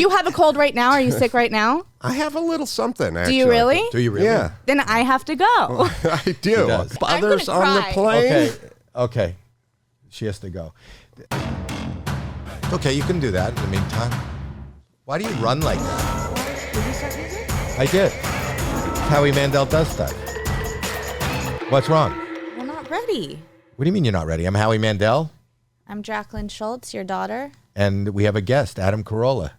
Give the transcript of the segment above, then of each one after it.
you have a cold right now? Are you sick right now? I have a little something, actually. Do you really? Do you really? Yeah. Then I have to go. I do. does. Others I'm gonna on the cry. plane. Okay. She has to go. Okay, you can do that in the meantime. Why do you run like that? Did you start music? I did. Howie Mandel Does Stuff. What's wrong? We're not ready. What do you mean you're not ready? I'm Howie Mandel, I'm Jacqueline Schultz, your daughter. and we have a guest, Adam Carolla.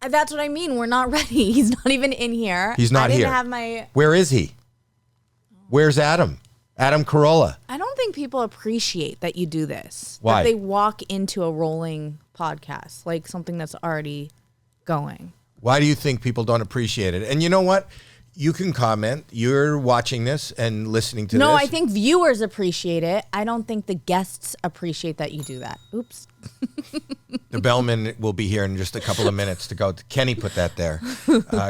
That's what I mean. We're not ready. He's not even in here. He's not I didn't here. have my. Where is he? Where's Adam? Adam Carolla. I don't think people appreciate that you do this. Why? That they walk into a rolling podcast, like something that's already going. Why do you think people don't appreciate it? And you know what? You can comment. You're watching this and listening to this. No, I think viewers appreciate it. I don't think the guests appreciate that you do that. Oops. The bellman will be here in just a couple of minutes to go. Kenny put that there.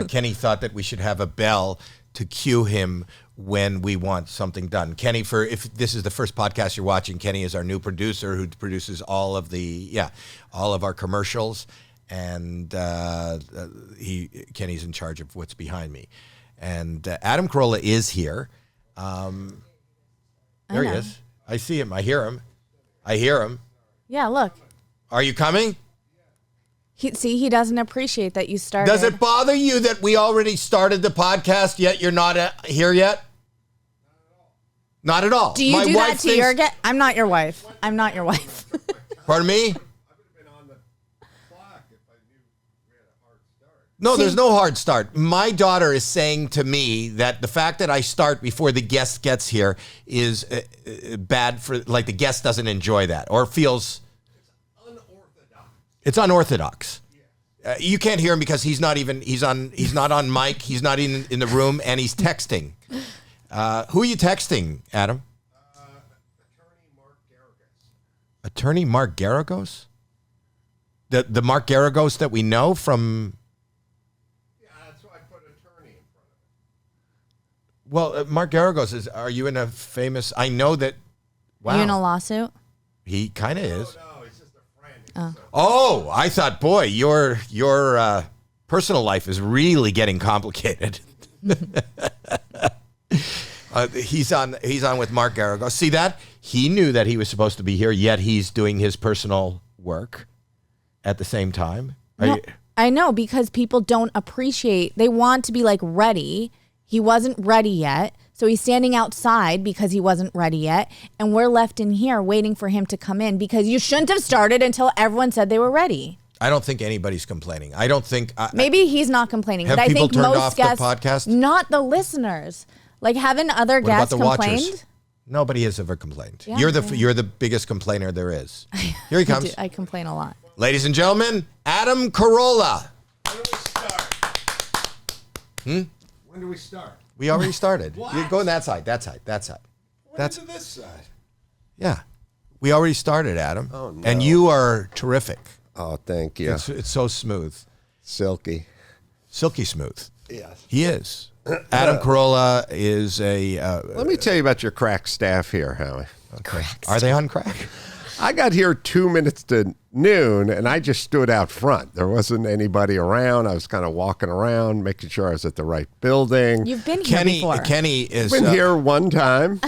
Kenny thought that we should have a bell to cue him when we want something done. Kenny, if this is the first podcast you're watching, Kenny is our new producer who produces all of our commercials, and Kenny's in charge of what's behind me. And Adam Carolla is here. There he is. I see him. I hear him. Yeah, look. Are you coming? He doesn't appreciate that you started. Does it bother you that we already started the podcast, yet you're not here yet? Not at all. Do you do that to your guest? I'm not your wife. Pardon me? No, there's no hard start. My daughter is saying to me that the fact that I start before the guest gets here is bad for, like, the guest doesn't enjoy that or feels... It's unorthodox. You can't hear him because he's not on mic, he's not even in the room, and he's texting. Who are you texting, Adam? Attorney Mark Garagos? The Mark Garagos that we know from... Well, Mark Garagos are you in a famous, I know that, wow. Are you in a lawsuit? He kind of is. No, he's just a friend. Oh, I thought, boy, your personal life is really getting complicated. He's on with Mark Garagos. See that? He knew that he was supposed to be here, yet he's doing his personal work at the same time. I know, because people don't appreciate, they want to be like ready. He wasn't ready yet, so he's standing outside because he wasn't ready yet, and we're left in here waiting for him to come in because you shouldn't have started until everyone said they were ready. I don't think anybody's complaining. I don't think... Maybe he's not complaining, but I think most guests... podcast? Not the listeners. Like, haven't other guests complained? Watchers? Nobody has ever complained. Yeah, you're the biggest complainer there is. Here he comes. I complain a lot. Ladies and gentlemen, Adam Carolla. When do we start? When do we start? We already started. What? You go on that side. That side. That's this side. Yeah. We already started, Adam. Oh, no. And you are terrific. Oh, thank you. It's so smooth. Silky. Silky smooth. Yes. He is. Adam Carolla is a... Let me tell you about your crack staff here, Howie. Okay. Are they on crack? I got here 2 minutes to noon, and I just stood out front. There wasn't anybody around. I was kind of walking around, making sure I was at the right building. You've been here before. Kenny is... I've been here one time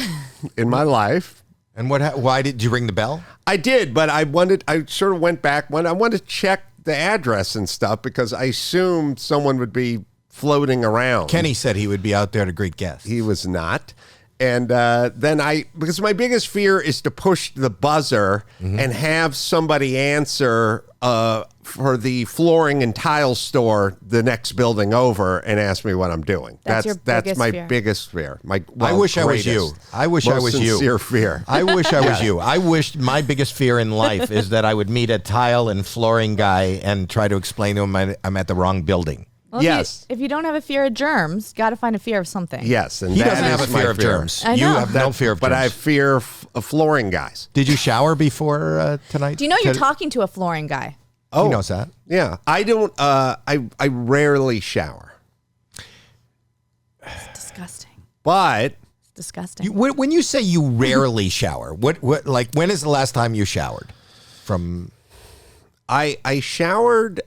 in my life. And why did you ring the bell? I did, but I sort of went back when I wanted to check the address and stuff because I assumed someone would be floating around. Kenny said he would be out there to greet guests. He was not. And then because my biggest fear is to push the buzzer and have somebody answer for the flooring and tile store the next building over and ask me what I'm doing. That's my biggest fear. I wish I was you. I wish I was you. Sincere fear. I wish I was you. I wish my biggest fear in life is that I would meet a tile and flooring guy and try to explain to him I'm at the wrong building. Well, yes. If you don't have a fear of germs, got to find a fear of something. Yes. And he doesn't have a fear of germs. I know. You have no fear of germs. But I have fear of flooring guys. Did you shower before tonight? Do you know you're talking to a flooring guy? Oh, he knows that. Yeah. I don't, I rarely shower. It's disgusting. But... It's disgusting. When you say you rarely shower, what like when is the last time you showered? I showered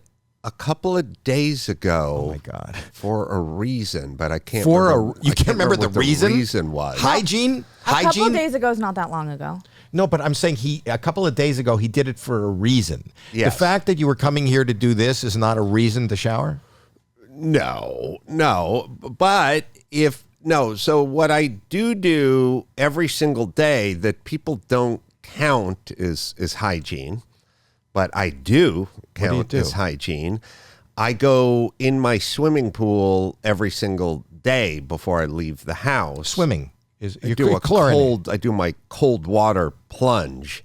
a couple of days ago. Oh my God! For a reason, but I can't. You can't remember the reason? The reason was Hygiene. A couple of days ago is not that long ago. No, but I'm saying a couple of days ago he did it for a reason. Yes. The fact that you were coming here to do this is not a reason to shower? No. But so what I do every single day that people don't count is hygiene, but I do count as hygiene. I go in my swimming pool every single day before I leave the house. Swimming. I do my cold water plunge,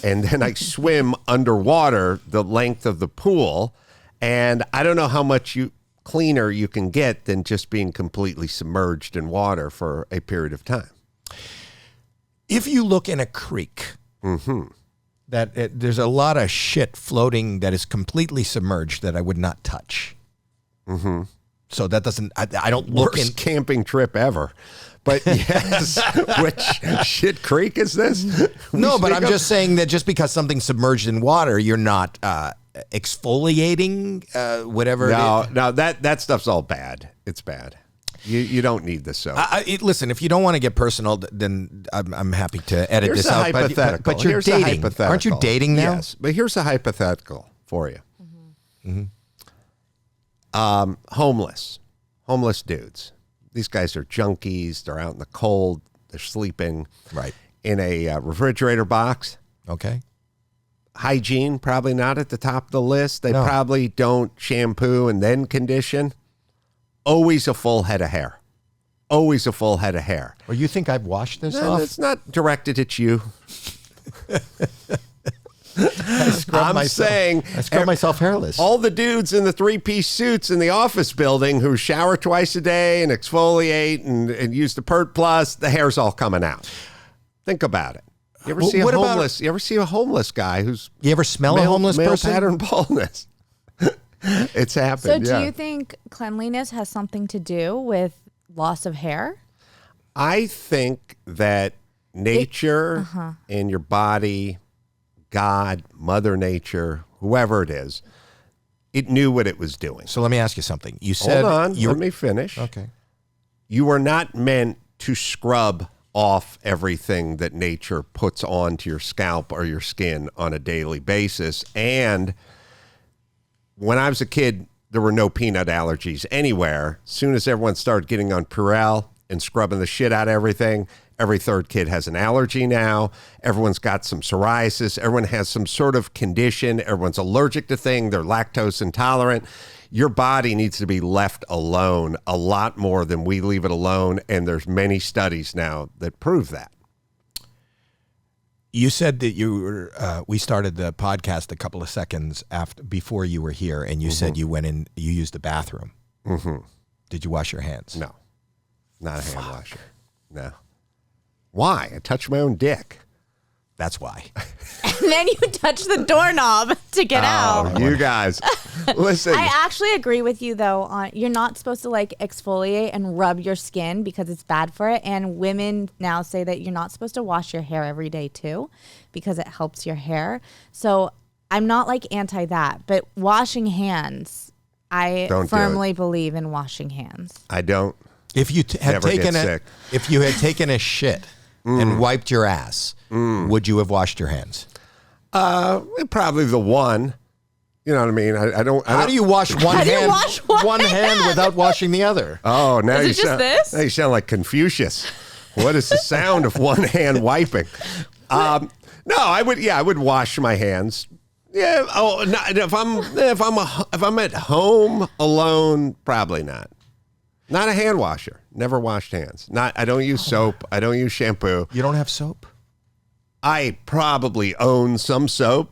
and then I swim underwater the length of the pool, and I don't know how much cleaner you can get than just being completely submerged in water for a period of time. If you look in a creek, there's a lot of shit floating that is completely submerged that I would not touch. So that doesn't. I don't look in camping trip ever. But yes, which shit creek is this? No, but I'm just saying that just because something's submerged in water, you're not exfoliating, whatever. No, that stuff's all bad. It's bad. You don't need the soap. Listen, if you don't want to get personal, then I'm happy to edit Here's this out. But you're dating. Aren't you dating now? Yes, but here's a hypothetical for you. Homeless dudes. These guys are junkies. They're out in the cold. They're sleeping in a refrigerator box. Okay. Hygiene, probably not at the top of the list. They probably don't shampoo and then condition. Always a full head of hair. Always a full head of hair. Or you think I've washed this off? It's not directed at you. I scrub myself hairless. All the dudes in the 3-piece suits in the office building who shower twice a day and exfoliate and use the Pert Plus, the hair's all coming out. Think about it. You ever see a homeless guy who's You ever smell a homeless person? Pattern baldness. It's happened. So do you think cleanliness has something to do with loss of hair? I think that nature and your body, God, Mother Nature, whoever it is, it knew what it was doing. So let me ask you something. You said, hold on, let me finish. Okay. You are not meant to scrub off everything that nature puts onto your scalp or your skin on a daily basis. And when I was a kid, there were no peanut allergies anywhere. As soon as everyone started getting on Purell and scrubbing the shit out of everything, every third kid has an allergy now. Everyone's got some psoriasis. Everyone has some sort of condition. Everyone's allergic to things. They're lactose intolerant. Your body needs to be left alone a lot more than we leave it alone. And there's many studies now that prove that. You said that you were, we started the podcast a couple of seconds before you were here, and you said you went in, you used the bathroom. Did you wash your hands? No, not a hand washer. No. Why? I touched my own dick. That's why. And then you touch the doorknob to get out. You guys, listen. I actually agree with you, though. You're not supposed to exfoliate and rub your skin because it's bad for it. And women now say that you're not supposed to wash your hair every day, too, because it helps your hair. So I'm not anti that. But washing hands, I firmly believe in washing hands. I don't. If you had taken a shit and wiped your ass, would you have washed your hands? Probably the one. You know what I mean? I don't. How do you wash one hand? One hand without washing the other. Oh, now you sound. Now you sound like Confucius. What is the sound of one hand wiping? No, I would. Yeah, I would wash my hands. Yeah. Oh, no, if I'm at home alone, probably not. Not a hand washer. Never washed hands. I don't use soap. I don't use shampoo. You don't have soap? I probably own some soap,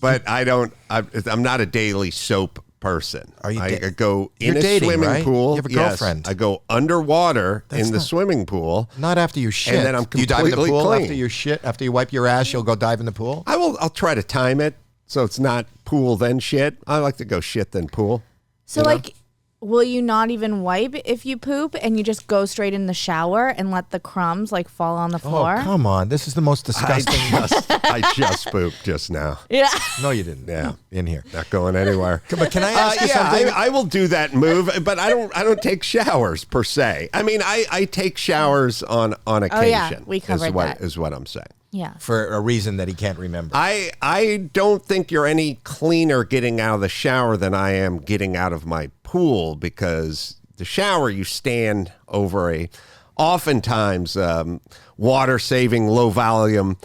but I don't. I'm not a daily soap person. I go in a swimming pool. You have a girlfriend. I go underwater in the swimming pool. Not after you shit. And then I'm completely you dive in the pool clean. After you shit. After you wipe your ass, you'll go dive in the pool. I'll try to time it so it's not pool then shit. I like to go shit then pool. So will you not even wipe if you poop and you just go straight in the shower and let the crumbs like fall on the floor? Oh, come on. This is the most disgusting. I just pooped just now. Yeah. No, you didn't. Yeah. In here. Not going anywhere. But can I ask you yeah, something? I will do that move, but I don't take showers per se. I mean, I take showers on occasion. Oh, yeah. We covered that. Is what I'm saying. Yeah. For a reason that he can't remember. I don't think you're any cleaner getting out of the shower than I am getting out of my pool, because the shower, you stand over a oftentimes water-saving, low-volume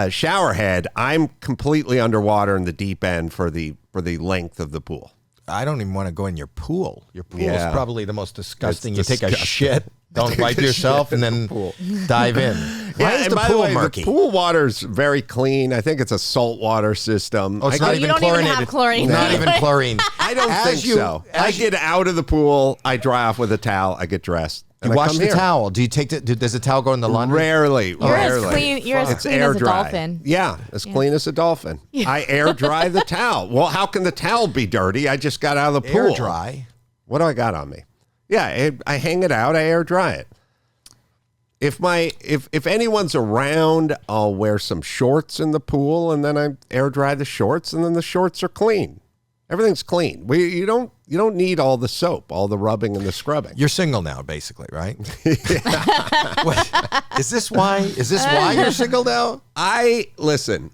shower head. I'm completely underwater in the deep end for the length of the pool. I don't even want to go in your pool. Your pool Yeah. is probably the most disgusting. It's You take a disgusting. shit, don't wipe yourself, and then dive in. Why is and the by pool way, murky? The pool water's very clean. I think it's a salt water system. Oh, it's I not you even don't chlorinated. even have chlorine. Not even chlorine. I don't As think you- so. I get out of the pool, I dry off with a towel, I get dressed. You and I wash come the here. towel. Do you take the? Does the towel go in the laundry? Rarely. You're as rarely. clean- you're as It's clean air as a dry. dolphin. Yeah, as clean as a dolphin. I air dry the towel. Well, how can the towel be dirty? I just got out of the pool. Air dry. What do I got on me? Yeah, I hang it out. I air dry it. If anyone's around, I'll wear some shorts in the pool, and then I air dry the shorts, and then the shorts are clean. Everything's clean. You don't need all the soap, all the rubbing and the scrubbing. You're single now, basically, right? What, is this why? Is this why you're single now? Listen.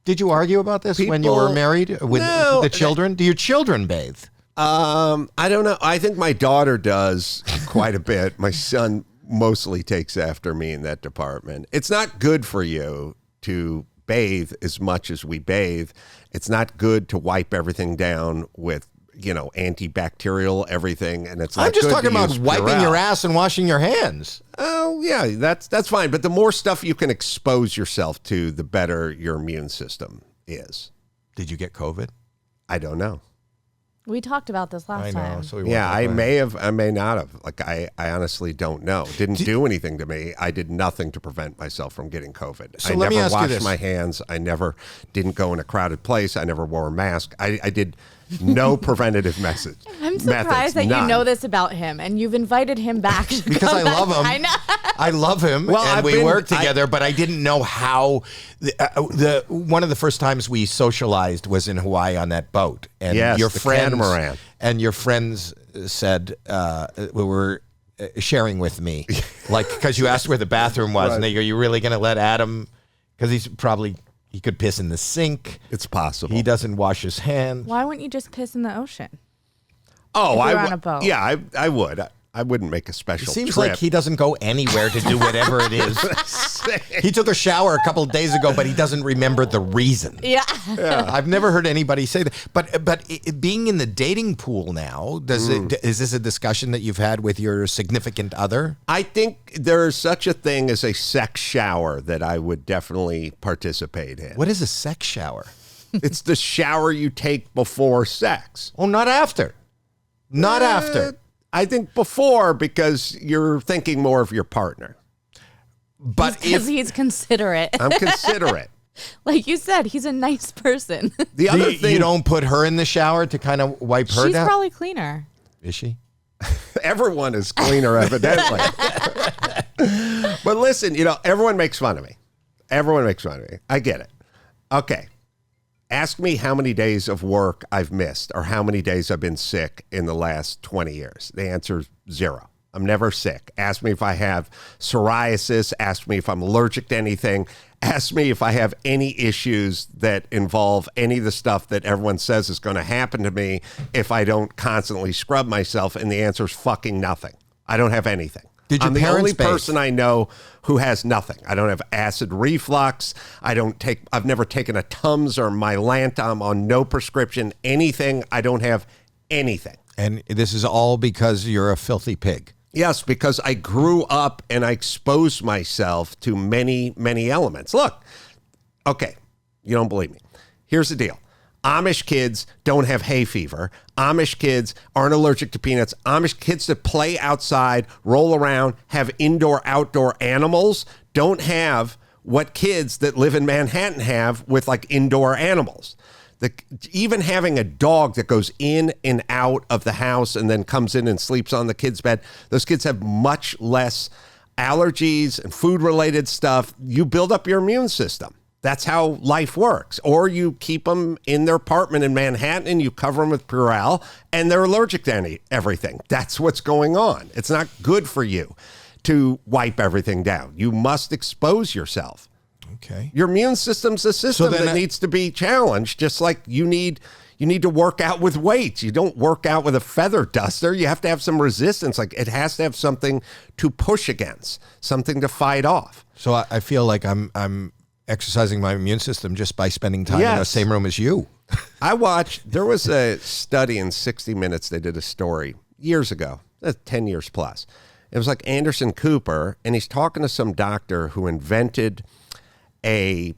Did you argue about this when you were People- married with No. the children? Do your children bathe? I don't know. I think my daughter does quite a bit. My son mostly takes after me in that department. It's not good for you to bathe as much as we bathe. It's not good to wipe everything down with, antibacterial everything. And it's not I'm just good talking to about use wiping Purell. your ass and washing your hands. Oh, yeah, that's fine. But the more stuff you can expose yourself to, the better your immune system is. Did you get COVID? I don't know. We talked about this last I know. time. So we Yeah, won't I go there. may have, I may not have. Like, I honestly don't know. Didn't do anything to me. I did nothing to prevent myself from getting COVID. So I let me never ask you washed this. my hands. I never didn't go in a crowded place. I never wore a mask. I did no preventative methods. I'm surprised that you know this about him, and you've invited him back. To Because come I back. love him. I know. I love him, Well, and I've we been- work together. But I didn't know how. The one of the first times we socialized was in Hawaii on that boat, and Yes, your the friends catamaran. and your friends said we were sharing with me, like because you asked where the bathroom was, and they go, "You really going to let Adam?" Because he could piss in the sink. It's possible. He doesn't wash his hands. Why wouldn't you just piss in the ocean? Oh, if we I were would. on a boat. Yeah, I would. I wouldn't make a special It seems trip. like he doesn't go anywhere to do whatever it is. He took a shower a couple of days ago, but he doesn't remember the reason. Yeah. I've never heard anybody say that. But being in the dating pool now, is this a discussion that you've had with your significant other? I think there's such a thing as a sex shower that I would definitely participate in. What is a sex shower? It's the shower you take before sex. Oh, not after. Not after. I think before, because you're thinking more of your partner. But Because if he's considerate. I'm considerate. Like you said, he's a nice person. The other thing, you don't put her in the shower to kind of wipe her She's down? probably cleaner. Is she? everyone is cleaner, evidently. But listen, everyone makes fun of me. Everyone makes fun of me. I get it. Okay. Ask me how many days of work I've missed or how many days I've been sick in the last 20 years. The answer is 0. I'm never sick. Ask me if I have psoriasis. Ask me if I'm allergic to anything. Ask me if I have any issues that involve any of the stuff that everyone says is going to happen to me if I don't constantly scrub myself. And the answer is fucking nothing. I don't have anything. Did your I'm the parents only bathe? person I know who has nothing. I don't have acid reflux. I've never taken a Tums or Mylanta. I'm on no prescription, anything. I don't have anything. And this is all because you're a filthy pig. Yes, because I grew up and I exposed myself to many, many elements. Look, okay, you don't believe me. Here's the deal. Amish kids don't have hay fever. Amish kids aren't allergic to peanuts. Amish kids that play outside, roll around, have indoor-outdoor animals don't have what kids that live in Manhattan have with like indoor animals. Even having a dog that goes in and out of the house and then comes in and sleeps on the kid's bed, those kids have much less allergies and food-related stuff. You build up your immune system. That's how life works. Or you keep them in their apartment in Manhattan and you cover them with Purell and they're allergic to everything. That's what's going on. It's not good for you to wipe everything down. You must expose yourself. Okay. Your immune system's a system that needs to be challenged, just like you need to work out with weights. You don't work out with a feather duster. You have to have some resistance. Like it has to have something to push against, something to fight off. So I feel like I'm exercising my immune system just by spending time in the same room as you. There was a study in 60 Minutes. They did a story years ago, 10 years plus. It was like Anderson Cooper, and he's talking to some doctor who invented a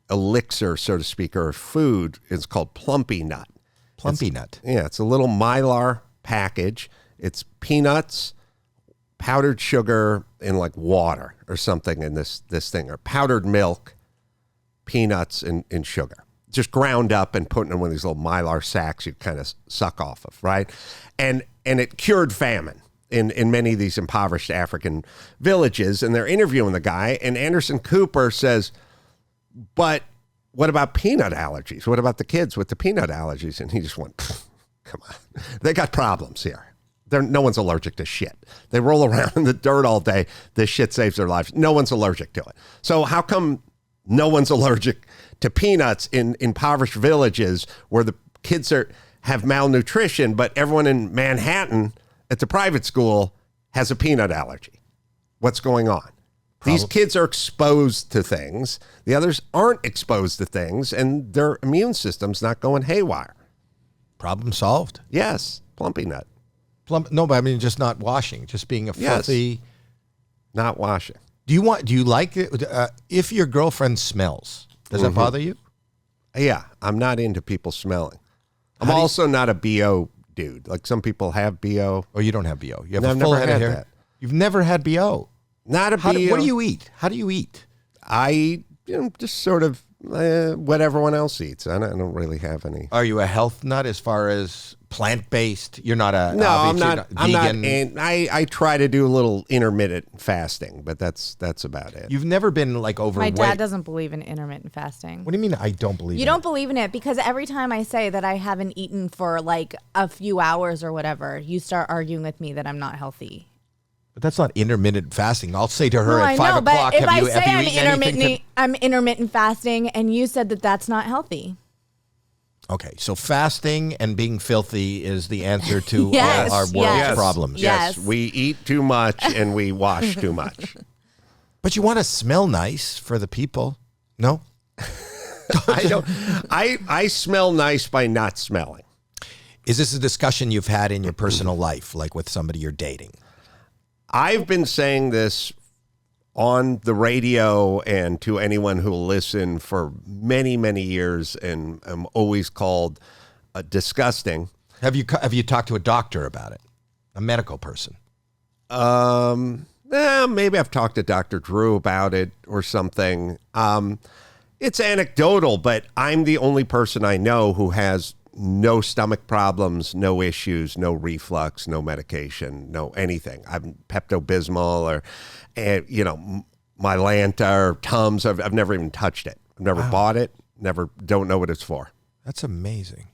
elixir, so to speak, or a food. It's called Plumpy Nut. Plumpy Nut. Yeah, it's a little Mylar package. It's peanuts, powdered sugar, and like water or something in this thing, or powdered milk, peanuts, and sugar. Just ground up and put in one of these little Mylar sacks you kind of suck off of, right? And it cured famine in many of these impoverished African villages. And they're interviewing the guy, and Anderson Cooper says, but what about peanut allergies? What about the kids with the peanut allergies? And he just went, come on. They got problems here. No one's allergic to shit. They roll around in the dirt all day. This shit saves their lives. No one's allergic to it. So how come no one's allergic to peanuts in impoverished villages where the kids have malnutrition, but everyone in Manhattan at the private school has a peanut allergy? What's going on? These kids are exposed to things. The others aren't exposed to things, and their immune system's not going haywire. Problem solved. Yes, Plumpy Nut. No, but I mean just not washing, just being a filthy. Not washing. Do you like it if your girlfriend smells? Does that bother you? Yeah, I'm not into people smelling. I'm also not a BO dude. Like some people have BO. Or you don't have BO. You have a full head of hair. That. You've never had BO. Not a BO. What do you eat? How do you eat? I just sort of what everyone else eats. I don't really have any. Are you a health nut as far as plant-based? You're not a... No, I'm not vegan. I try to do a little intermittent fasting, but that's about it. You've never been like overweight. My dad doesn't believe in intermittent fasting. What do you mean I don't believe in it? You don't believe in it because every time I say that I haven't eaten for like a few hours or whatever, you start arguing with me that I'm not healthy. But that's not intermittent fasting. I'll say to her at 5 o'clock, if I say I'm intermittent fasting and you said that that's not healthy. Okay, so fasting and being filthy is the answer to all our world's problems. Yes, we eat too much and we wash too much. But you want to smell nice for the people, no? I don't. I smell nice by not smelling. Is this a discussion you've had in your personal life, like with somebody you're dating? I've been saying this on the radio and to anyone who will listen for many, many years, and I'm always called disgusting. Have you talked to a doctor about it? A medical person? Maybe I've talked to Dr. Drew about it or something. It's anecdotal, but I'm the only person I know who has no stomach problems, no issues, no reflux, no medication, no anything. I'm Pepto-Bismol or, Mylanta or Tums. I've never even touched it. I've never bought it. Don't know what it's for. That's amazing.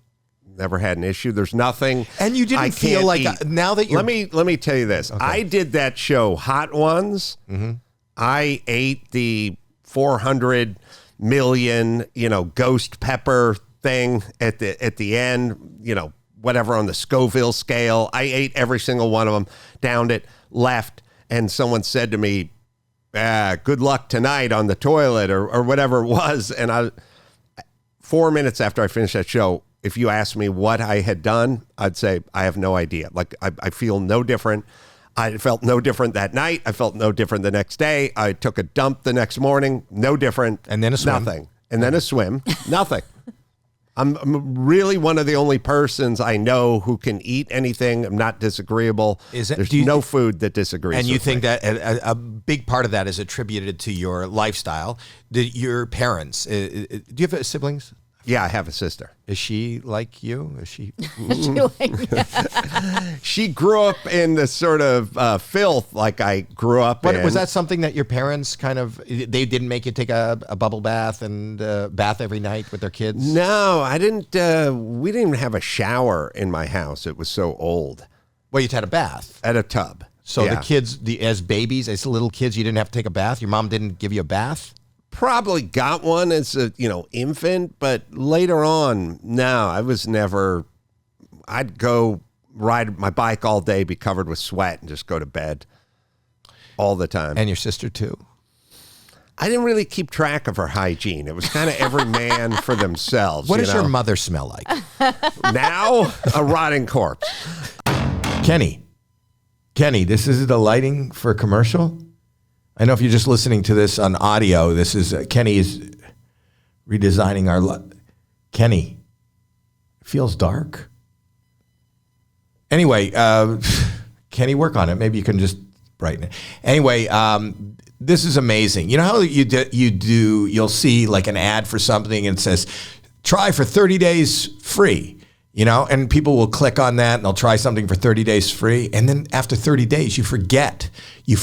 Never had an issue. There's nothing. And you didn't feel like now that you let me tell you this. Okay. I did that show, Hot Ones. Mm-hmm. I ate the 400 million, ghost pepper thing at the end, whatever on the Scoville scale. I ate every single one of them, downed it, left, and someone said to me, good luck tonight on the toilet or whatever it was. And 4 minutes after I finished that show, if you asked me what I had done, I'd say, I have no idea. Like, I feel no different. I felt no different that night. I felt no different the next day. I took a dump the next morning, no different. And then a swim. Nothing. And then a swim, nothing. I'm really one of the only persons I know who can eat anything. I'm not disagreeable. There's no food that disagrees. And you think me. that a big part of that is attributed to your lifestyle? Your parents, do you have siblings? Yeah, I have a sister. Is she like you? Is she? She grew up in the sort of filth like I grew up in. Was that something that your parents they didn't make you take a bubble bath and bath every night with their kids? No, I didn't. We didn't even have a shower in my house. It was so old. Well, you had a bath. At a tub. So yeah. the kids, as babies, as little kids, you didn't have to take a bath? Your mom didn't give you a bath? Probably got one as a infant, but later on, no, I was never. I'd go ride my bike all day, be covered with sweat, and just go to bed all the time. And your sister too. I didn't really keep track of her hygiene. It was kind of every man for themselves. What does your mother smell like? Now, a rotting corpse. Kenny, this is the lighting for a commercial. I know if you're just listening to this on audio, this is Kenny is redesigning our. Kenny, it feels dark. Anyway, Kenny, work on it. Maybe you can just brighten it. Anyway, this is amazing. You know how you'll see like an ad for something and it says, try for 30 days free. And people will click on that and they'll try something for 30 days free. And then after 30 days, you forget. You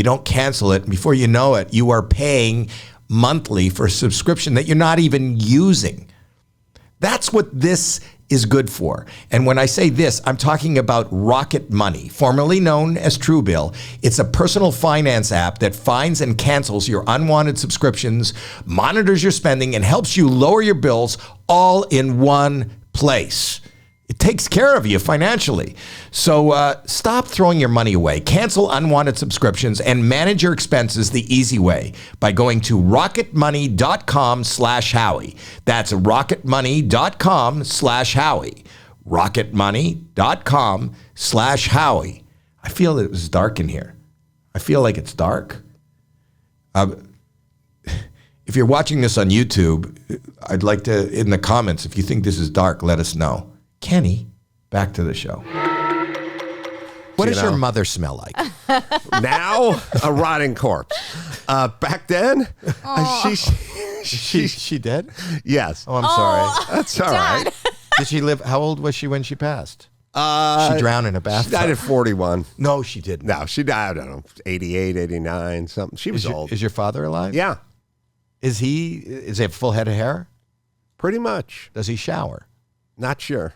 don't cancel it. And before you know it, you are paying monthly for a subscription that you're not even using. That's what this is good for. And when I say this, I'm talking about Rocket Money, formerly known as Truebill. It's a personal finance app that finds and cancels your unwanted subscriptions, monitors your spending, and helps you lower your bills all in one place. It takes care of you financially. So stop throwing your money away. Cancel unwanted subscriptions and manage your expenses the easy way by going to rocketmoney.com/Howie. That's rocketmoney.com/Howie. rocketmoney.com/Howie. I feel that it was dark in here. I feel like it's dark. If you're watching this on YouTube, I'd like to, in the comments, if you think this is dark, let us know. Kenny, back to the show. What does your mother smell like? Now, a rotting corpse. Back then, she dead? Yes. Oh, I'm sorry. That's all right. Did she live? How old was she when she passed? She drowned in a bathtub. She died at 41. No, she didn't. No, she died, I don't know, 88, 89, something. She was old. Is your father alive? Yeah. Is he a full head of hair? Pretty much. Does he shower? Not sure.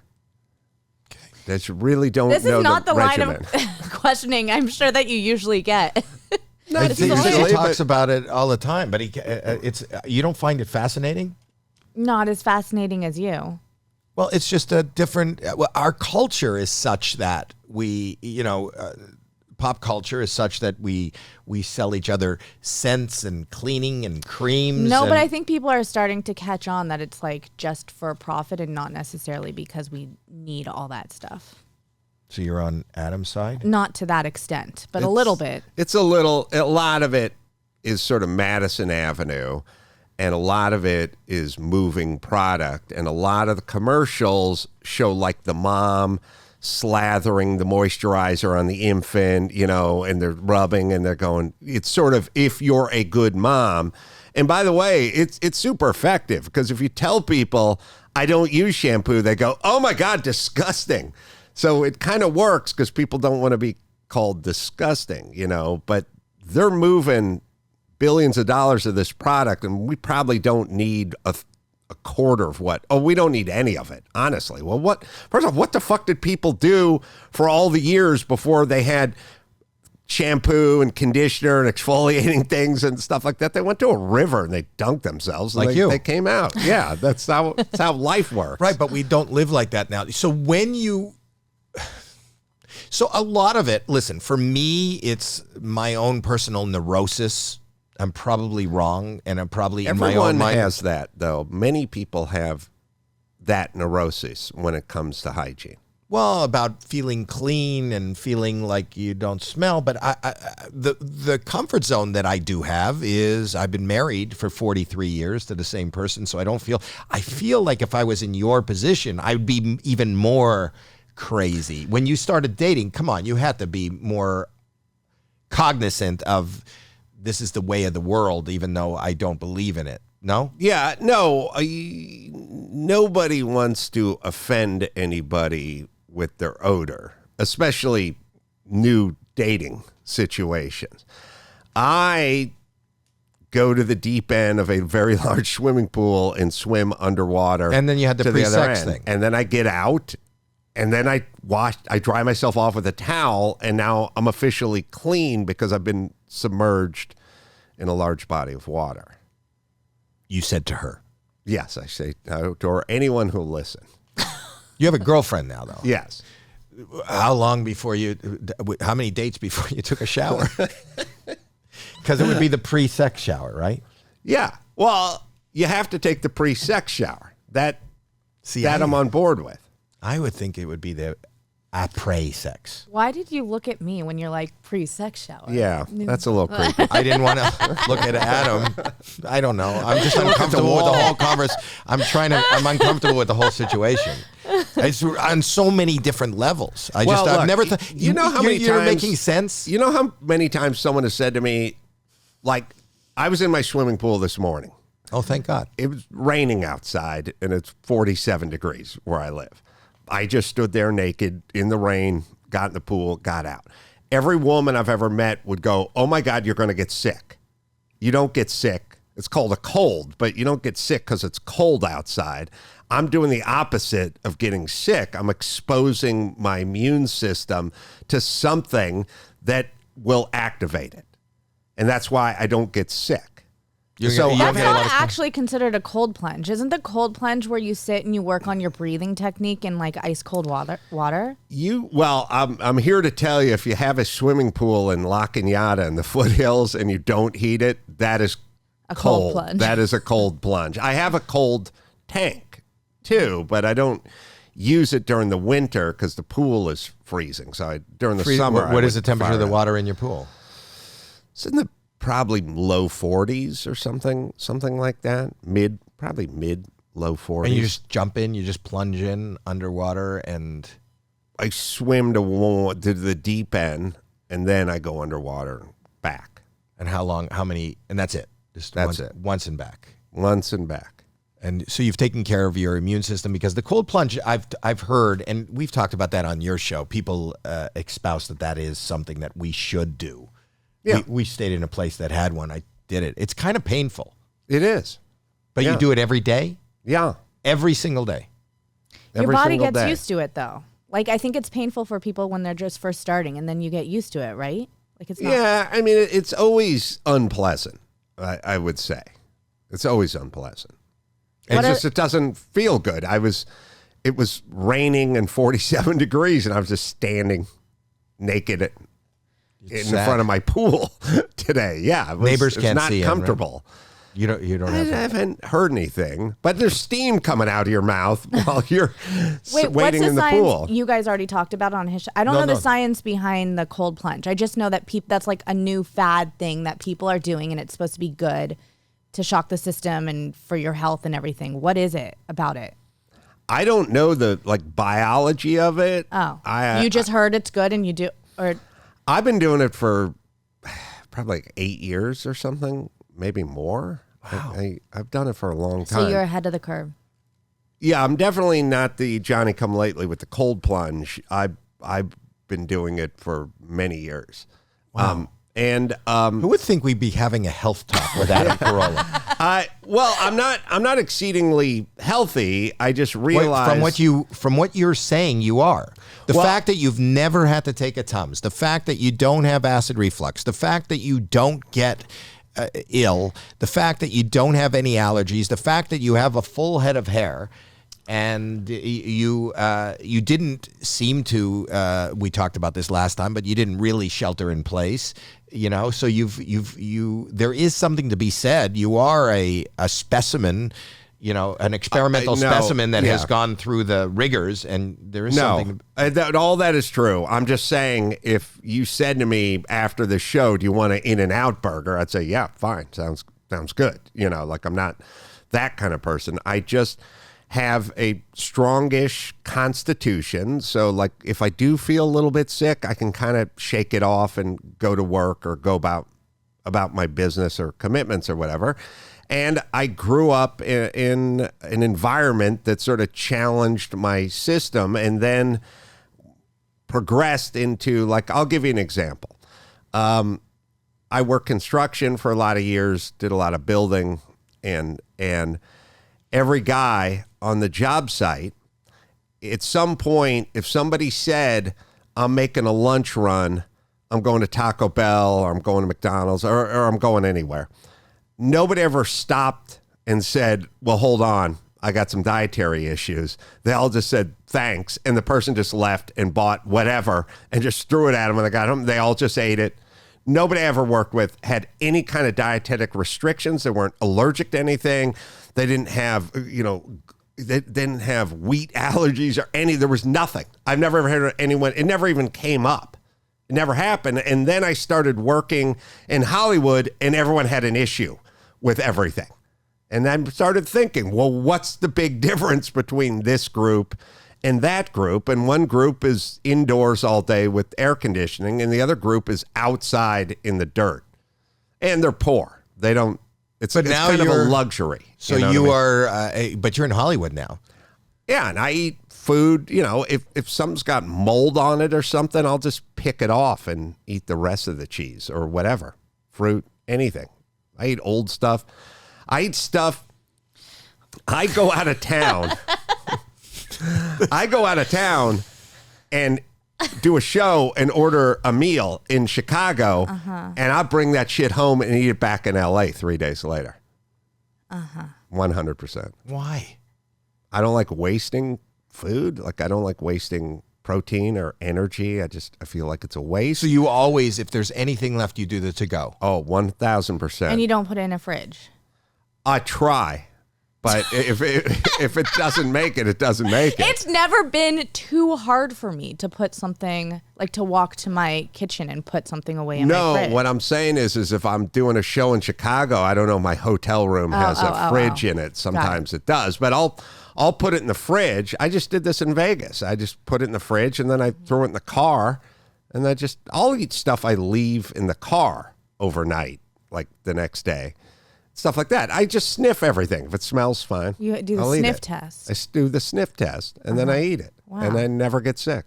Okay. That's really don't this know. This is not the line regimen. of questioning I'm sure that you usually get. No, he talks about it all the time, but you don't find it fascinating? Not as fascinating as you. Well, it's just a different. Our culture is such that pop culture is such that we sell each other scents and cleaning and creams. No, but I think people are starting to catch on that it's like just for profit and not necessarily because we need all that stuff. So you're on Adam's side? Not to that extent, but a little bit. A lot of it is sort of Madison Avenue, and a lot of it is moving product, and a lot of the commercials show like the mom slathering the moisturizer on the infant, and they're rubbing and they're going, it's sort of if you're a good mom. And by the way, it's super effective because if you tell people I don't use shampoo, they go, oh my God, disgusting. So it kind of works because people don't want to be called disgusting, but they're moving billions of dollars of this product and we probably don't need a quarter of we don't need any of it, honestly. Well, first off, what the fuck did people do for all the years before they had shampoo and conditioner and exfoliating things and stuff like that? They went to a river and they dunked themselves. And they came out. Yeah, that's how life works. Right, but we don't live like that now. So a lot of it, listen, for me, it's my own personal neurosis. I'm probably wrong, and I'm probably in my own mind. Everyone has that, though. Many people have that neurosis when it comes to hygiene. Well, about feeling clean and feeling like you don't smell, but the comfort zone that I do have is I've been married for 43 years to the same person, so I feel like if I was in your position, I would be even more crazy. When you started dating, come on, you had to be more cognizant of this is the way of the world, even though I don't believe in it. No? Yeah, no. Nobody wants to offend anybody with their odor, especially new dating situations. I go to the deep end of a very large swimming pool and swim underwater. And then you had the to pre-sex other end. thing. And then I get out, and then I dry myself off with a towel, and now I'm officially clean because I've been submerged in a large body of water. You said to her. Yes, I say to anyone who'll listen. You have a girlfriend now, though. Yes. How many dates before you took a shower? Because it would be the pre-sex shower, right? Yeah. Well, you have to take the pre-sex shower. That I'm on board with. I would think it would be the après-sex. Why did you look at me when you're like pre-sex shower? Yeah, that's a little creepy. I didn't want to look at Adam. I don't know. I'm just uncomfortable with the whole conversation. I'm uncomfortable with the whole situation. It's on so many different levels. I've never thought. You know how many you're times making sense. You know how many times someone has said to me, like, I was in my swimming pool this morning. Oh, thank God. It was raining outside, and it's 47 degrees where I live. I just stood there naked in the rain, got in the pool, got out. Every woman I've ever met would go, "Oh my God, you're going to get sick." You don't get sick. It's called a cold, but you don't get sick because it's cold outside. I'm doing the opposite of getting sick. I'm exposing my immune system to something that will activate it. And that's why I don't get sick. That's not actually considered a cold plunge. Isn't the cold plunge where you sit and you work on your breathing technique in like ice cold water? I'm here to tell you, if you have a swimming pool in La Cañada in the foothills and you don't heat it, that is a cold plunge. That is a cold plunge. I have a cold tank too, but I don't use it during the winter because the pool is freezing. So during the summer, what is the temperature of the water in your pool? It's in the probably low 40s or something like that. Probably mid low 40s. And you just jump in, you just plunge in underwater, and I swim to the deep end, and then I go underwater back. And how long? How many? And that's it. That's it. Once and back. Once and back. And so you've taken care of your immune system, because the cold plunge, I've heard, and we've talked about that on your show. People espouse that is something that we should do. Yeah. We stayed in a place that had one. I did it. It's kind of painful. It is. But you do it every day? Yeah. Every single day. Your body gets used to it, though. Like, I think it's painful for people when they're just first starting, and then you get used to it, right? Like, it's not. Yeah, I mean, it's always unpleasant, I would say. It's always unpleasant. It doesn't feel good. It was raining and 47 degrees, and I was just standing naked in front of my pool today. Yeah, neighbors can't see. Not comfortable. Right? You don't. I haven't heard anything, but there's steam coming out of your mouth while you're waiting in the pool. You guys already talked about it on his show. I don't know the science behind the cold plunge. I just know that that's like a new fad thing that people are doing, and it's supposed to be good to shock the system and for your health and everything. What is it about it? I don't know the biology of it. Oh, you just heard it's good, and you do, or. I've been doing it for probably 8 years or something, maybe more. Wow. I've done it for a long time. So you're ahead of the curve. Yeah, I'm definitely not the Johnny come lately with the cold plunge. I've been doing it for many years. Wow. Who would think we'd be having a health talk with Adam Carolla? I'm not exceedingly healthy. I just realized from what you're saying, you are. The fact that you've never had to take a Tums, the fact that you don't have acid reflux, the fact that you don't get ill, the fact that you don't have any allergies, the fact that you have a full head of hair, and you didn't seem to. We talked about this last time, but you didn't really shelter in place. So there is something to be said. You are a specimen. An experimental specimen that has gone through the rigors, and there is something. All that is true. I'm just saying, if you said to me after the show, "Do you want an In-N-Out burger?" I'd say, "Yeah, fine, sounds good." I'm not that kind of person. I just have a strongish constitution, so if I do feel a little bit sick, I can kind of shake it off and go to work or go about my business or commitments or whatever. And I grew up in an environment that sort of challenged my system and then progressed into, like, I'll give you an example. I worked construction for a lot of years, did a lot of building, and every guy on the job site, at some point, if somebody said, I'm making a lunch run, I'm going to Taco Bell, or I'm going to McDonald's, or I'm going anywhere, nobody ever stopped and said, well, hold on, I got some dietary issues. They all just said, thanks. And the person just left and bought whatever and just threw it at them when they got home. They all just ate it. Nobody I ever worked with had any kind of dietetic restrictions. They weren't allergic to anything. They didn't have, they didn't have wheat allergies or any, there was nothing. I've never ever heard of anyone, it never even came up. It never happened. And then I started working in Hollywood and everyone had an issue with everything. And I started thinking, well, what's the big difference between this group and that group? And one group is indoors all day with air conditioning, and the other group is outside in the dirt. And they're poor. They don't, it's kind of a luxury. So you are, but you're in Hollywood now. Yeah, and I eat food, if something's got mold on it or something, I'll just pick it off and eat the rest of the cheese or whatever. Fruit, anything. I eat old stuff. I eat stuff. I go out of town. I go out of town and do a show and order a meal in Chicago, and I bring that shit home and eat it back in LA 3 days later. 100%. Why? I don't like wasting food. Like, I don't like wasting protein or energy. I feel like it's a waste. So you always, if there's anything left, you do the to-go. Oh, 1,000%. And you don't put it in a fridge. I try, but if it doesn't make it, it doesn't make it. It's never been too hard for me to put something, like to walk to my kitchen and put something away in my fridge. No, what I'm saying is if I'm doing a show in Chicago, I don't know, my hotel room has a fridge in it. Sometimes it does, but I'll put it in the fridge. I just did this in Vegas. I just put it in the fridge and then I throw it in the car, and I'll eat stuff I leave in the car overnight, like the next day. Stuff like that. I just sniff everything. If it smells fine, you do the sniff test. I do the sniff test, and then I eat it, and I never get sick,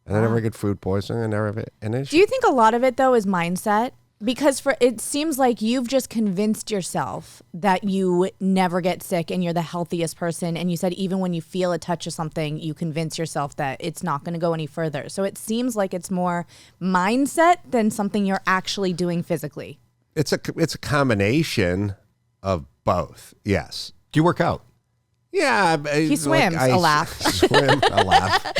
and I never get food poisoning. I never have an issue. Do you think a lot of it though is mindset? Because it seems like you've just convinced yourself that you never get sick and you're the healthiest person. And you said even when you feel a touch of something, you convince yourself that it's not going to go any further. So it seems like it's more mindset than something you're actually doing physically. It's a combination of both. Yes. Do you work out? Yeah. He swims. A laugh. Swim. A laugh.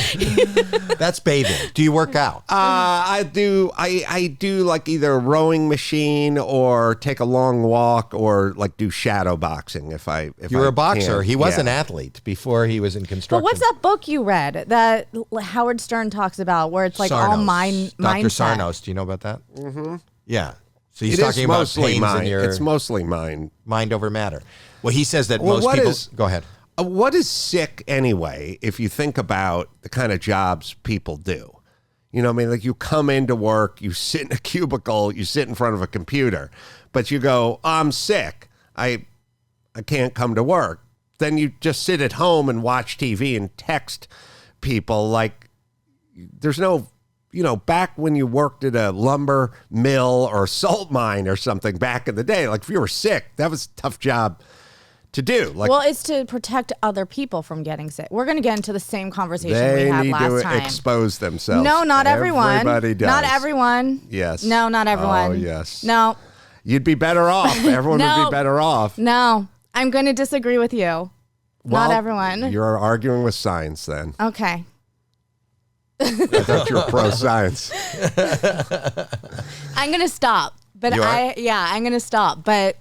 That's bathing. Do you work out? I do. I do like either a rowing machine or take a long walk or like do shadow boxing if You're a boxer. Can. He was an athlete before he was in construction. But what's that book you read that Howard Stern talks about where it's like Sarnos. all mindset? Dr. Sarnos. Do you know about that? Mm-hmm. Yeah. So he's it talking about mostly pains in your It's mostly mind over matter. Well, he says that most people. Go ahead. What is sick anyway, if you think about the kind of jobs people do? You know what I mean? Like, you come into work, you sit in a cubicle, you sit in front of a computer, but you go, I'm sick. I can't come to work. Then you just sit at home and watch TV and text people. Like, there's no, back when you worked at a lumber mill or salt mine or something back in the day, like if you were sick, that was a tough job to do. Like, well, it's to protect other people from getting sick. We're going to get into the same conversation we had last time. They need to expose themselves. No, not everyone. Everybody does. Not everyone. Yes. No, not everyone. Oh, yes. No. You'd be better off. Everyone would be better off. No, I'm going to disagree with you. Not everyone. You're arguing with science then. Okay. I thought you were pro-science. I'm going to stop. But I'm going to stop. But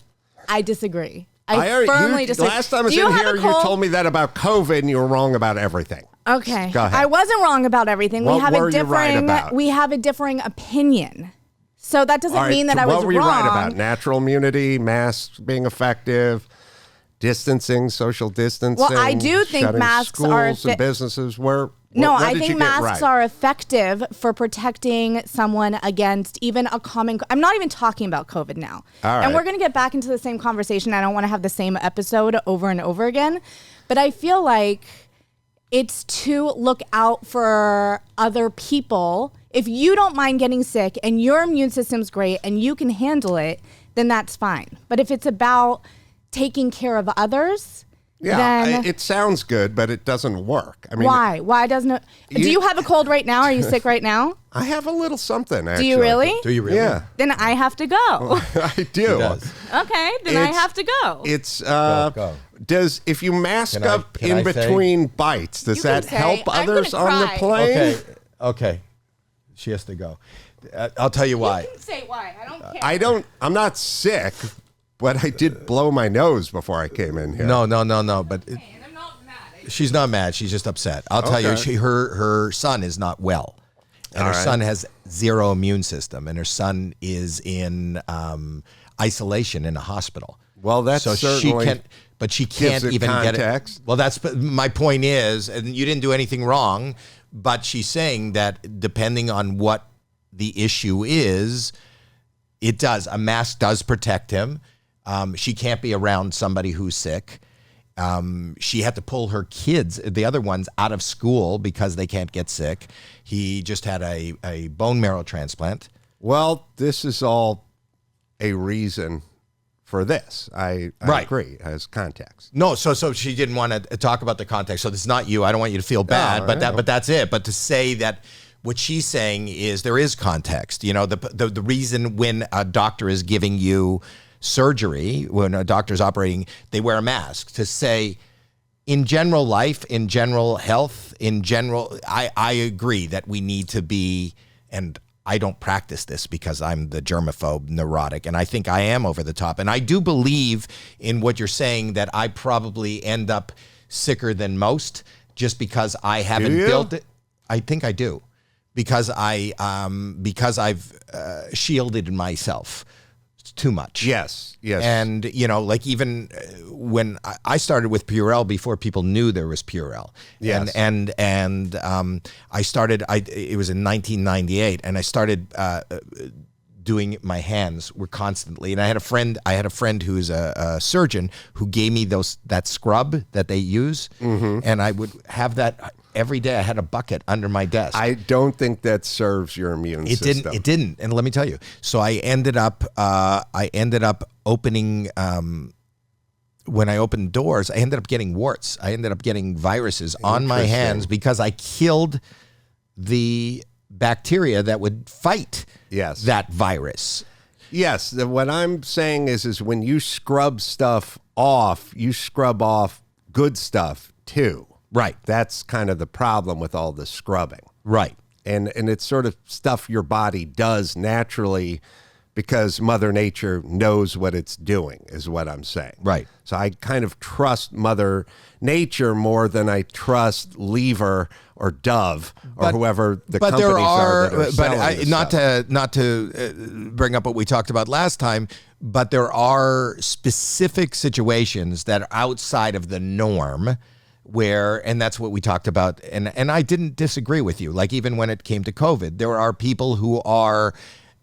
I disagree. I firmly disagree. Last time I was in here, you told me that about COVID, and you were wrong about everything. Okay. Go ahead. I wasn't wrong about everything. What were you right about? We have a differing opinion. So that doesn't mean that I was wrong. What were you right about? Natural immunity, masks being effective, distancing, social distancing. Well, I do think masks schools are and businesses. Where No, What I did think you get masks right? are effective for protecting someone against even a common. I'm not even talking about COVID now. All right. And we're going to get back into the same conversation. I don't want to have the same episode over and over again. But I feel like it's to look out for other people. If you don't mind getting sick and your immune system's great and you can handle it, then that's fine. But if it's about taking care of others, then it sounds good, but it doesn't work. I mean, why? Why doesn't it? Do you have a cold right now? Are you sick right now? I have a little something, actually. Do you really? Do you really? Yeah, Then I have to go. I do. does. Okay, then I It's- have to go. It's Go. does if you mask Can I- up can in I say- between bites, does You can that say, help "I'm others gonna on the cry." plane? Okay. She has to go. I'll tell you why. You can say why. I don't care. I'm not sick, but I did blow my nose before I came in here. No. But And I'm not mad. she's not mad. She's just upset. I'll tell you, Okay. her son is not well, and All her right. son has zero immune system, and her son is in isolation in a hospital. Well, that's so certainly she can't. But she can't it even get context. it. Well, that's my point is, and you didn't do anything wrong, but she's saying that depending on what the issue is, it does. A mask does protect him. She can't be around somebody who's sick. She had to pull her kids, the other ones, out of school because they can't get sick. He just had a bone marrow transplant. Well, this is all a reason for this. I Right. agree as context. No, so she didn't want to talk about the context. So this is not you. I don't want you to feel bad, No, but I know. that's it. But to say that what she's saying is there is context. You know, the reason when a doctor is giving you surgery, when a doctor's operating, they wear a mask to say, in general life, in general health, in general, I agree that we need to be, and I don't practice this because I'm the germaphobe neurotic, and I think I am over the top. And I do believe in what you're saying that I probably end up sicker than most just because I haven't you? built it. I think I do because I've shielded myself too much. Yes. And, you know, like even when I started with Purell before people knew there was Purell. Yes. And I started, it was in 1998, and I started doing my hands were constantly. And I had a friend who's a surgeon who gave me that scrub that they use. Mm-hmm. And I would have that every day. I had a bucket under my desk. I don't think that serves your immune system. It didn't. And let me tell you. So I ended up opening, when I opened doors, I ended up getting warts. I ended up getting viruses on my hands because I killed the bacteria that would fight Yes. that virus. Yes. What I'm saying is when you scrub stuff off, you scrub off good stuff too. Right. That's kind of the problem with all the scrubbing. Right. And it's sort of stuff your body does naturally because Mother Nature knows what it's doing, is what I'm saying. Right. So I kind of trust Mother Nature more than I trust Lever or Dove or whoever the but companies there are, that are selling this not stuff. not to bring up what we talked about last time, but there are specific situations that are outside of the norm where, and that's what we talked about, and I didn't disagree with you. Like even when it came to COVID, there are people who are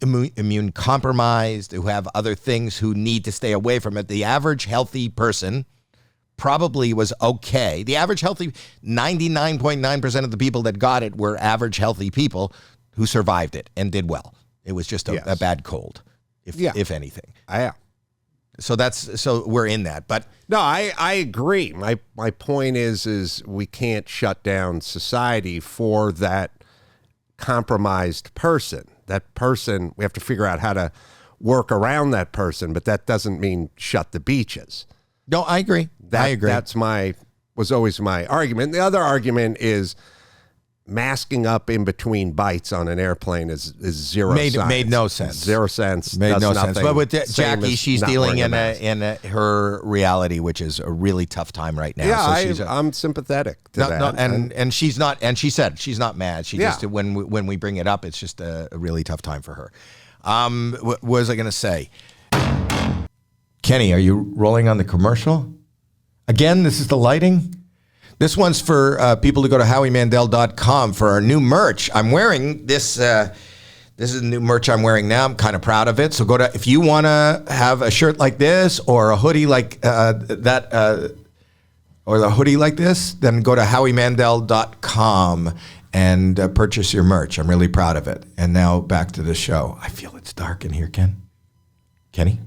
immune compromised, who have other things, who need to stay away from it. The average healthy person probably was okay. The average healthy, 99.9% of the people that got it were average healthy people who survived it and did well. It was just a bad cold, if anything. Yeah. So we're in that. But No, I agree. My point is we can't shut down society for that compromised person. That person, we have to figure out how to work around that person, but that doesn't mean shut the beaches. no, I agree. I agree. That's was always my argument. The other argument is masking up in between bites on an airplane is zero Made science. no sense. 0 cents. Made does no sense. nothing. But with Same Jackie, as she's not dealing wearing a mask. her reality, which is a really tough time right now. Yeah, so she's I'm sympathetic to that. and she's not, and she said she's not mad. She Yeah. just when we bring it up, it's just a really tough time for her. What was I going to say? Kenny, are you rolling on the commercial again? This is the lighting. This one's for people to go to HowieMandel.com for our new merch. I'm wearing this. This is the new merch I'm wearing now. I'm kind of proud of it. So go to, if you want to have a shirt like this or a hoodie like that, or the hoodie like this, then go to HowieMandel.com and purchase your merch. I'm really proud of it. And now back to the show. I feel it's dark in here, Kenny?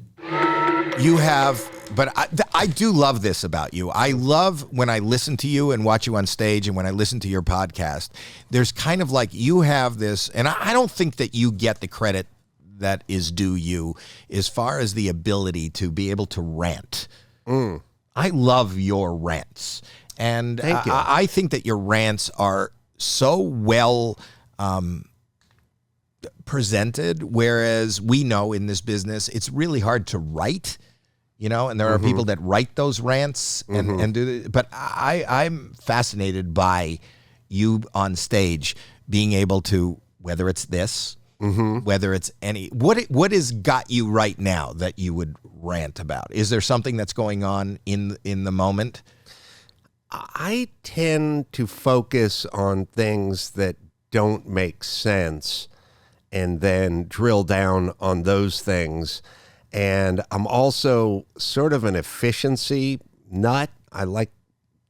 You have, but I do love this about you. I love when I listen to you and watch you on stage and when I listen to your podcast, there's kind of like you have this, and I don't think that you get the credit that is due you as far as the ability to be able to rant. I love your rants. And Thank you. I think that your rants are so well presented, whereas we know in this business, it's really hard to write, and there are people that write those rants and do it. But I'm fascinated by you on stage being able to, whether it's this, whether it's any, what has got you right now that you would rant about? Is there something that's going on in the moment? I tend to focus on things that don't make sense and then drill down on those things. And I'm also sort of an efficiency nut. I like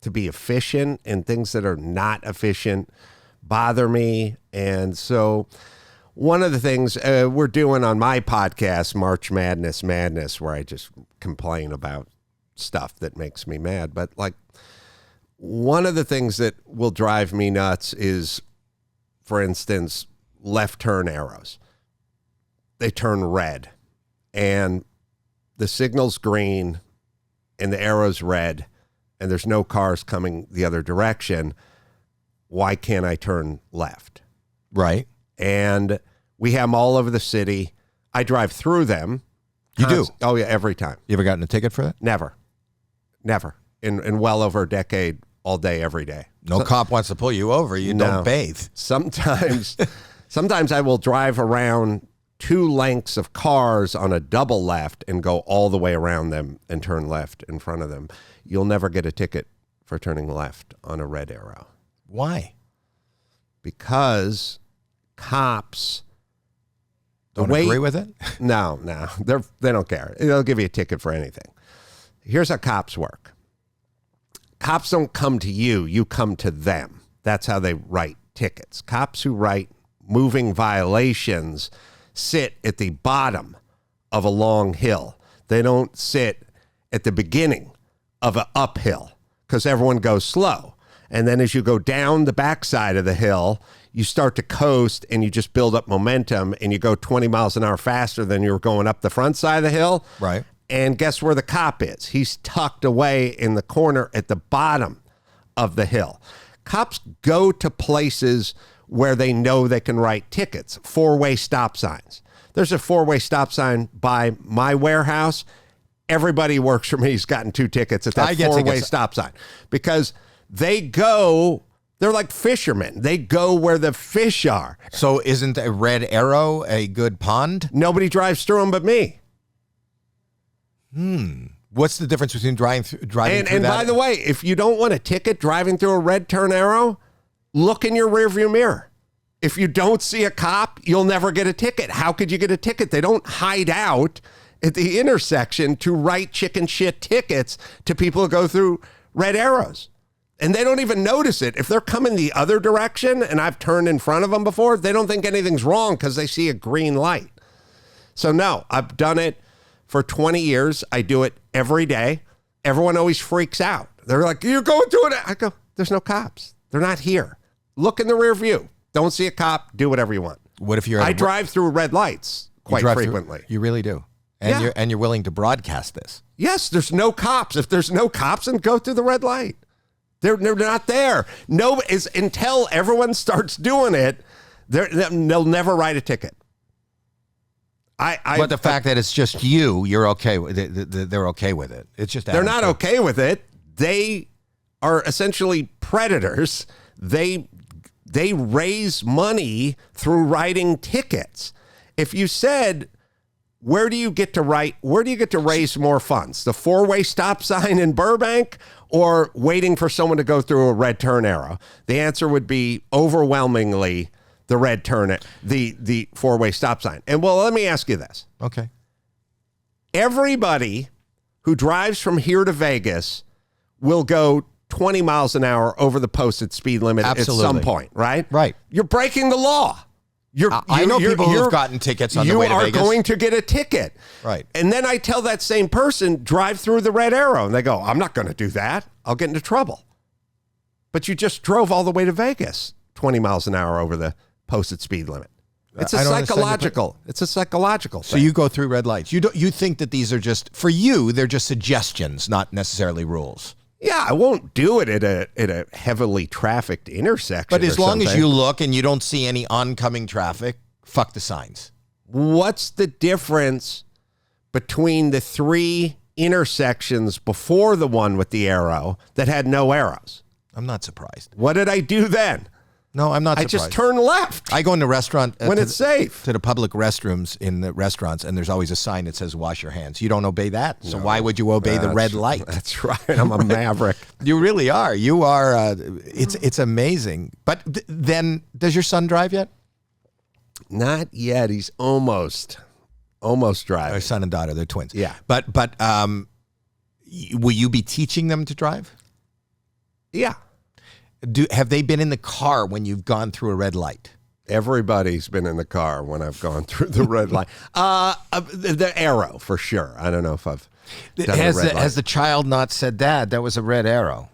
to be efficient, and things that are not efficient bother me. And so one of the things we're doing on my podcast, March Madness, where I just complain about stuff that makes me mad. But like, one of the things that will drive me nuts is, for instance, left turn arrows. They turn red and the signal's green and the arrow's red and there's no cars coming the other direction. Why can't I turn left? Right. And we have them all over the city. I drive through them. You do? Oh, yeah, every time. You ever gotten a ticket for that? Never. In well over a decade, all day, every day. No cop wants to pull you over. You don't bathe. Sometimes I will drive around 2 lengths of cars on a double left and go all the way around them and turn left in front of them. You'll never get a ticket for turning left on a red arrow. Why? Because cops don't agree with it? No. They don't care. They'll give you a ticket for anything. Here's how cops work. Cops don't come to you. You come to them. That's how they write tickets. Cops who write moving violations sit at the bottom of a long hill. They don't sit at the beginning of an uphill because everyone goes slow. And then as you go down the backside of the hill, you start to coast and you just build up momentum and you go 20 miles an hour faster than you were going up the front side of the hill. Right. And guess where the cop is? He's tucked away in the corner at the bottom of the hill. Cops go to places where they know they can write tickets, 4-way stop signs. There's a 4-way stop sign by my warehouse. Everybody who works for me has gotten 2 tickets at that 4-way stop sign because they're like fishermen. They go where the fish are. So isn't a red arrow a good pond? Nobody drives through them but me. What's the difference between driving through And by the way, if you don't want a ticket driving through a red turn arrow, look in your rearview mirror. If you don't see a cop, you'll never get a ticket. How could you get a ticket? They don't hide out at the intersection to write chicken shit tickets to people who go through red arrows. And they don't even notice it. If they're coming the other direction and I've turned in front of them before, they don't think anything's wrong because they see a green light. So no, I've done it for 20 years. I do it every day. Everyone always freaks out. They're like, you're going through it. I go, there's no cops. They're not here. Look in the rear view. Don't see a cop. Do whatever you want. What if I drive through red lights quite frequently. You really do. And you're willing to broadcast this. Yes, there's no cops. If there's no cops, then go through the red light. They're not there. Until everyone starts doing it, they'll never write a ticket. But the fact that it's just you're okay with it. They're okay with it. It's just they're not okay with it. They are essentially predators. They raise money through writing tickets. If you said, where do you get to raise more funds? The 4-way stop sign in Burbank or waiting for someone to go through a red turn arrow? The answer would be overwhelmingly the red turn, the four-way stop sign. And well, let me ask you this. Okay. Everybody who drives from here to Vegas will go 20 miles an hour over the posted speed limit Absolutely. at some point, right? Right. You're breaking the law. I know people who've gotten tickets on the way to Vegas. You are going to get a ticket. Right. And then I tell that same person, drive through the red arrow. And they go, I'm not going to do that. I'll get into trouble. But you just drove all the way to Vegas, 20 miles an hour over the posted speed limit. It's a psychological. It's a psychological thing. So you go through red lights. You think that these are just, for you, they're just suggestions, not necessarily rules. Yeah, I won't do it at a heavily trafficked intersection. But as long as something. you look and you don't see any oncoming traffic, fuck the signs. What's the difference between the 3 intersections before the one with the arrow that had no arrows? I'm not surprised. What did I do then? No, I'm not surprised. I just turn left. I go in the restaurant when it's safe. To the public restrooms in the restaurants, and there's always a sign that says wash your hands. You don't obey that, so why would you obey the red light? That's right. I'm a maverick. You really are. You are. It's amazing. But then, does your son drive yet? Not yet. He's almost driving. Our son and daughter, they're twins. Yeah. But will you be teaching them to drive? Yeah. Have they been in the car when you've gone through a red light? Everybody's been in the car when I've gone through the red light. The arrow, for sure. I don't know if I've done Has the child not said, Dad, that was a red arrow?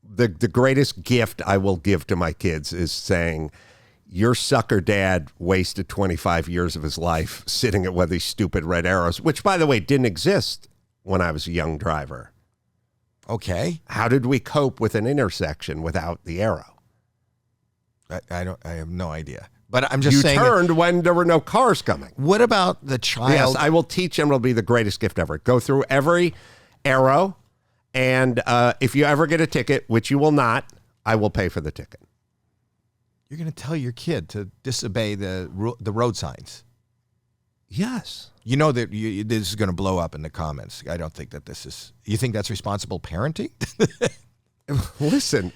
The greatest gift I will give to my kids is saying, your sucker dad wasted 25 years of his life sitting at one of these stupid red arrows, which, by the way, didn't exist when I was a young driver. Okay. How did we cope with an intersection without the arrow? I have no idea. But I'm just saying. You turned when there were no cars coming. What about the child? Yes, I will teach him. It'll be the greatest gift ever. Go through every arrow, and if you ever get a ticket, which you will not, I will pay for the ticket. You're going to tell your kid to disobey the road signs. Yes. You know that this is going to blow up in the comments. I don't think that this is. You think that's responsible parenting? Listen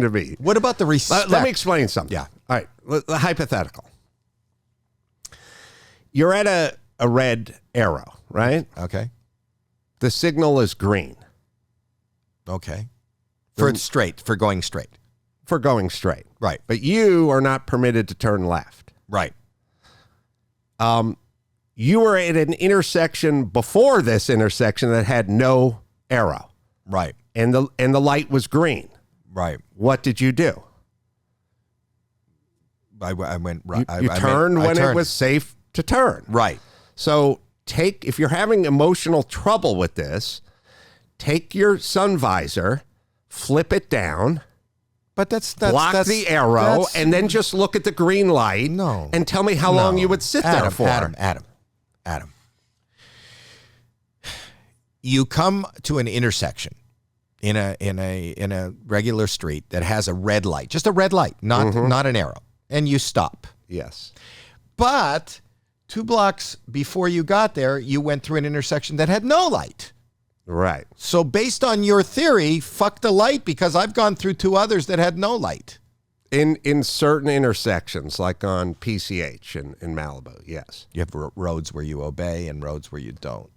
to me. What about the respect? Let me explain something. Yeah. All right. Hypothetical. You're at a red arrow, right? Okay. The signal is green. Okay. For going straight. For going straight. Right. But you are not permitted to turn left. Right. You were at an intersection before this intersection that had no arrow. Right. And the light was green. Right. What did you do? I went right. You turned when it was safe to turn. Right. So if you're having emotional trouble with this, take your sun visor, flip it down. But that's block the arrow, and then just look at the green light. No. And tell me how long you would sit there for. Adam. You come to an intersection in a regular street that has a red light, just a red light, not an arrow, and you stop. Yes. But 2 blocks before you got there, you went through an intersection that had no light. Right. So based on your theory, fuck the light, because I've gone through 2 others that had no light. In certain intersections, like on PCH in Malibu, yes. You have roads where you obey and roads where you don't.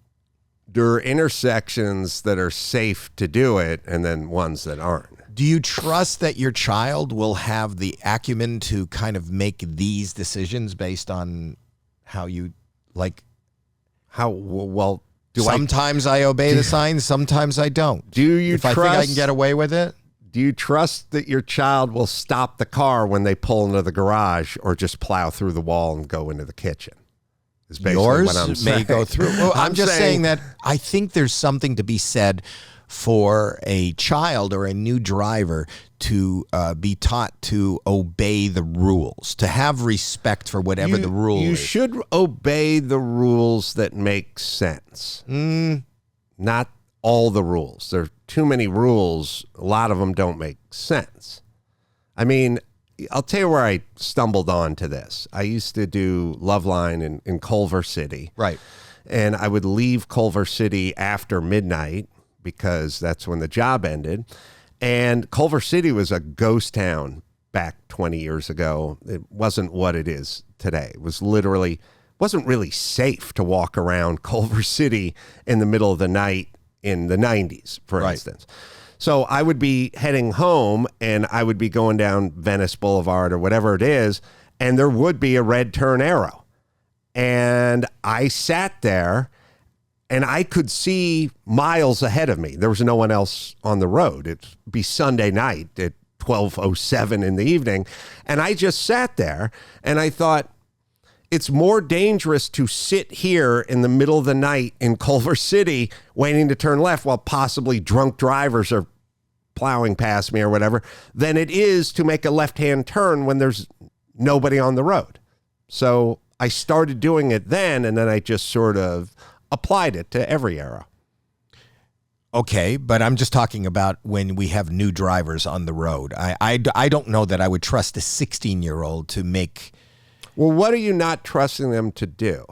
There are intersections that are safe to do it, and then ones that aren't. Do you trust that your child will have the acumen to kind of make these decisions based on how you like? How well? Sometimes I obey the signs, sometimes I don't. If I think I can get away with it? Do you trust that your child will stop the car when they pull into the garage, or just plow through the wall and go into the kitchen? Is basically Yours what I'm may saying. go through. Well, I'm just saying that I think there's something to be said for a child or a new driver to be taught to obey the rules, to have respect for whatever the rule is. You should obey the rules that make sense. Not all the rules. There are too many rules. A lot of them don't make sense. I mean, I'll tell you where I stumbled onto this. I used to do Loveline in Culver City. Right. And I would leave Culver City after midnight because that's when the job ended. And Culver City was a ghost town back 20 years ago. It wasn't what it is today. It was wasn't really safe to walk around Culver City in the middle of the night in the 90s, for instance. So I would be heading home and I would be going down Venice Boulevard or whatever it is, and there would be a red turn arrow. And I sat there and I could see miles ahead of me. There was no one else on the road. It'd be Sunday night at 12:07 in the evening. And I just sat there and I thought, it's more dangerous to sit here in the middle of the night in Culver City waiting to turn left while possibly drunk drivers are plowing past me or whatever than it is to make a left-hand turn when there's nobody on the road. So I started doing it then, and then I just sort of applied it to every arrow. Okay, but I'm just talking about when we have new drivers on the road. I don't know that I would trust a 16-year-old to make... Well, what are you not trusting them to do?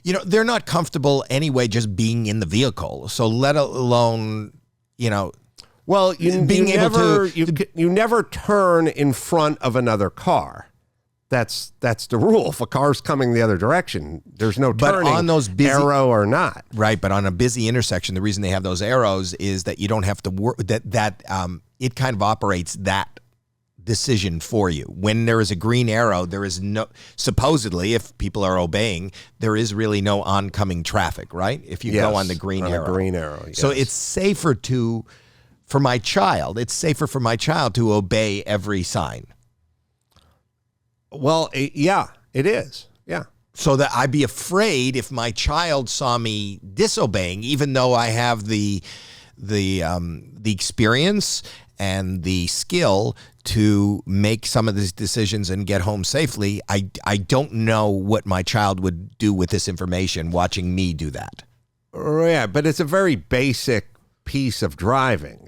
You know, they're not comfortable anyway just being in the vehicle. So let alone, you know... Well, you never turn in front of another car. That's the rule. If a car's coming the other direction, there's no turning, on those busy, arrow or not. Right, but on a busy intersection, the reason they have those arrows is that you don't have to work. It kind of operates that decision for you. When there is a green arrow, there is no, supposedly, if people are obeying, there is really no oncoming traffic. Right, if you go on the green arrow. Green arrow. Yes. So it's safer for my child. It's safer for my child to obey every sign. Well, yeah, it is. Yeah. So that I'd be afraid if my child saw me disobeying, even though I have the experience and the skill to make some of these decisions and get home safely. I don't know what my child would do with this information watching me do that. Yeah, but it's a very basic piece of driving.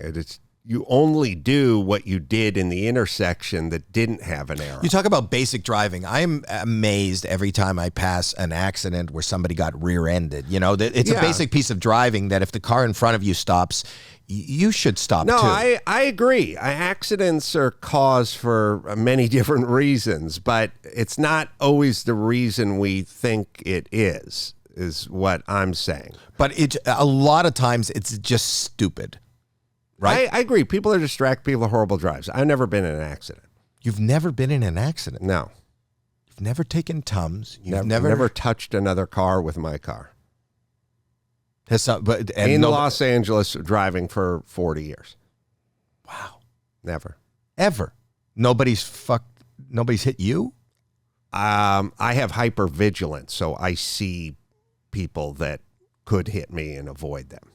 You only do what you did in the intersection that didn't have an arrow. You talk about basic driving. I'm amazed every time I pass an accident where somebody got rear-ended. You know, it's a basic piece of driving that if the car in front of you stops, you should stop too. No, I agree. Accidents are caused for many different reasons, but it's not always the reason we think it is what I'm saying. But a lot of times it's just stupid. Right? I agree. People are distracted. People are horrible drives. I've never been in an accident. You've never been in an accident? No. You've never taken Tums? You've never touched another car with my car. In Los Angeles, driving for 40 years. Wow. Never. Ever? Nobody's hit you? I have hypervigilance, so I see people that could hit me and avoid them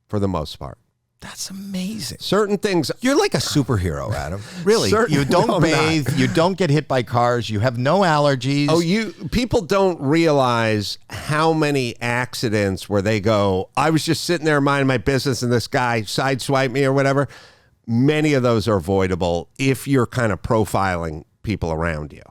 for the most part. That's amazing. Certain things. You're like a superhero, Adam. Really. You don't bathe. You don't get hit by cars. You have no allergies. Oh, people don't realize how many accidents where they go, I was just sitting there minding my business and this guy sideswiped me or whatever. Many of those are avoidable if you're kind of profiling people around you.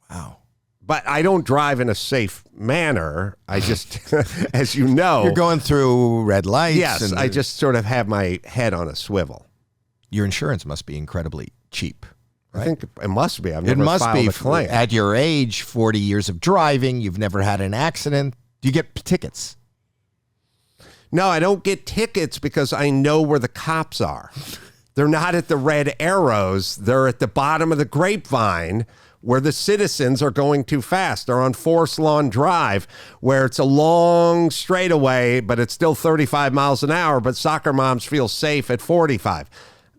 Wow. But I don't drive in a safe manner. I just, as you know. You're going through red lights. Yes, I just sort of have my head on a swivel. Your insurance must be incredibly cheap. Right? I think it must be. I've never filed a claim. At your age, 40 years of driving, you've never had an accident. Do you get tickets? No, I don't get tickets because I know where the cops are. They're not at the red arrows. They're at the bottom of the grapevine where the citizens are going too fast. They're on Forest Lawn Drive, where it's a long straightaway, but it's still 35 miles an hour, but soccer moms feel safe at 45.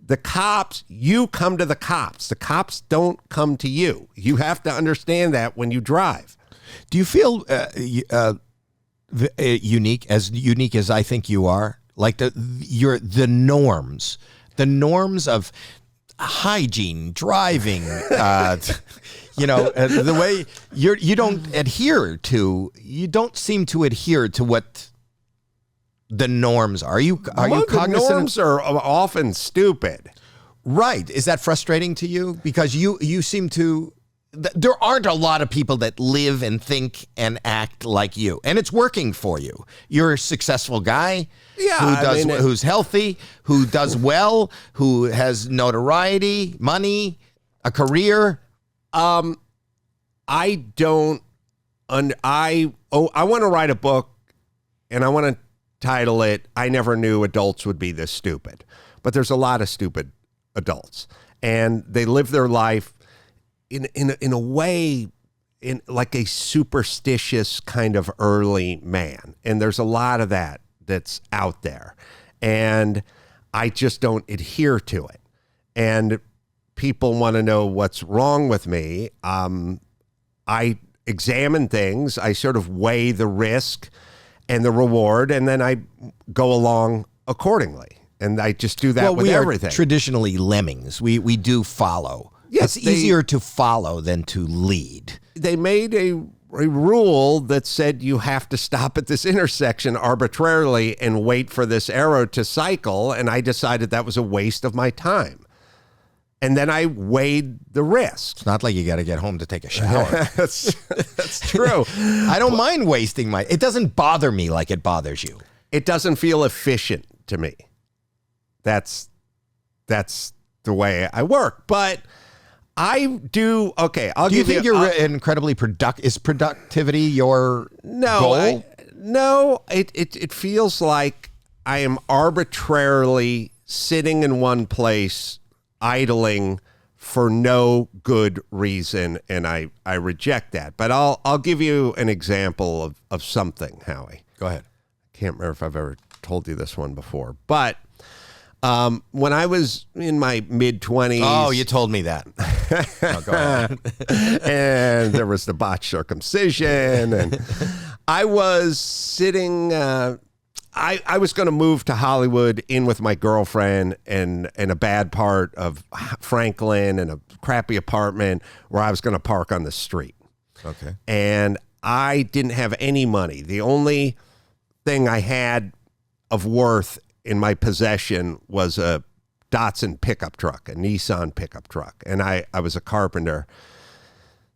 The cops, you come to the cops. The cops don't come to you. You have to understand that when you drive. Do you feel unique as I think you are? Like the norms of hygiene, driving, the way you don't seem to adhere to what the norms are. Are you cognizant? The norms are often stupid. Right. Is that frustrating to you? Because you seem to there aren't a lot of people that live and think and act like you, and it's working for you. You're a successful guy, who's healthy, who does well, who has notoriety, money, a career. I want to write a book, and I want to title it "I Never Knew Adults Would Be This Stupid." But there's a lot of stupid adults, and they live their life in a way, in like a superstitious kind of early man. And there's a lot of that's out there, and I just don't adhere to it. And people want to know what's wrong with me. I examine things. I sort of weigh the risk and the reward, and then I go along accordingly. And I just do that with everything. Are traditionally lemmings. We do follow. Yes, it's easier to follow than to lead. They made a rule that said you have to stop at this intersection arbitrarily and wait for this arrow to cycle, and I decided that was a waste of my time. And then I weighed the risk. It's not like you got to get home to take a shower. That's true. I don't mind wasting it doesn't bother me like it bothers you. It doesn't feel efficient to me. That's the way I work. But I do. Okay, do you think you're incredibly productive? Is productivity your goal? No. It feels like I am arbitrarily sitting in one place, idling for no good reason, and I reject that. But I'll give you an example of something, Howie. Go ahead. I can't remember if I've ever told you this one before, but when I was in my mid-20s... Oh, you told me that. No, go ahead. And there was the botched circumcision, and I was sitting... I was going to move to Hollywood in with my girlfriend in a bad part of Franklin in a crappy apartment where I was going to park on the street. Okay. And I didn't have any money. The only thing I had of worth in my possession was a Datsun pickup truck, a Nissan pickup truck. And I was a carpenter,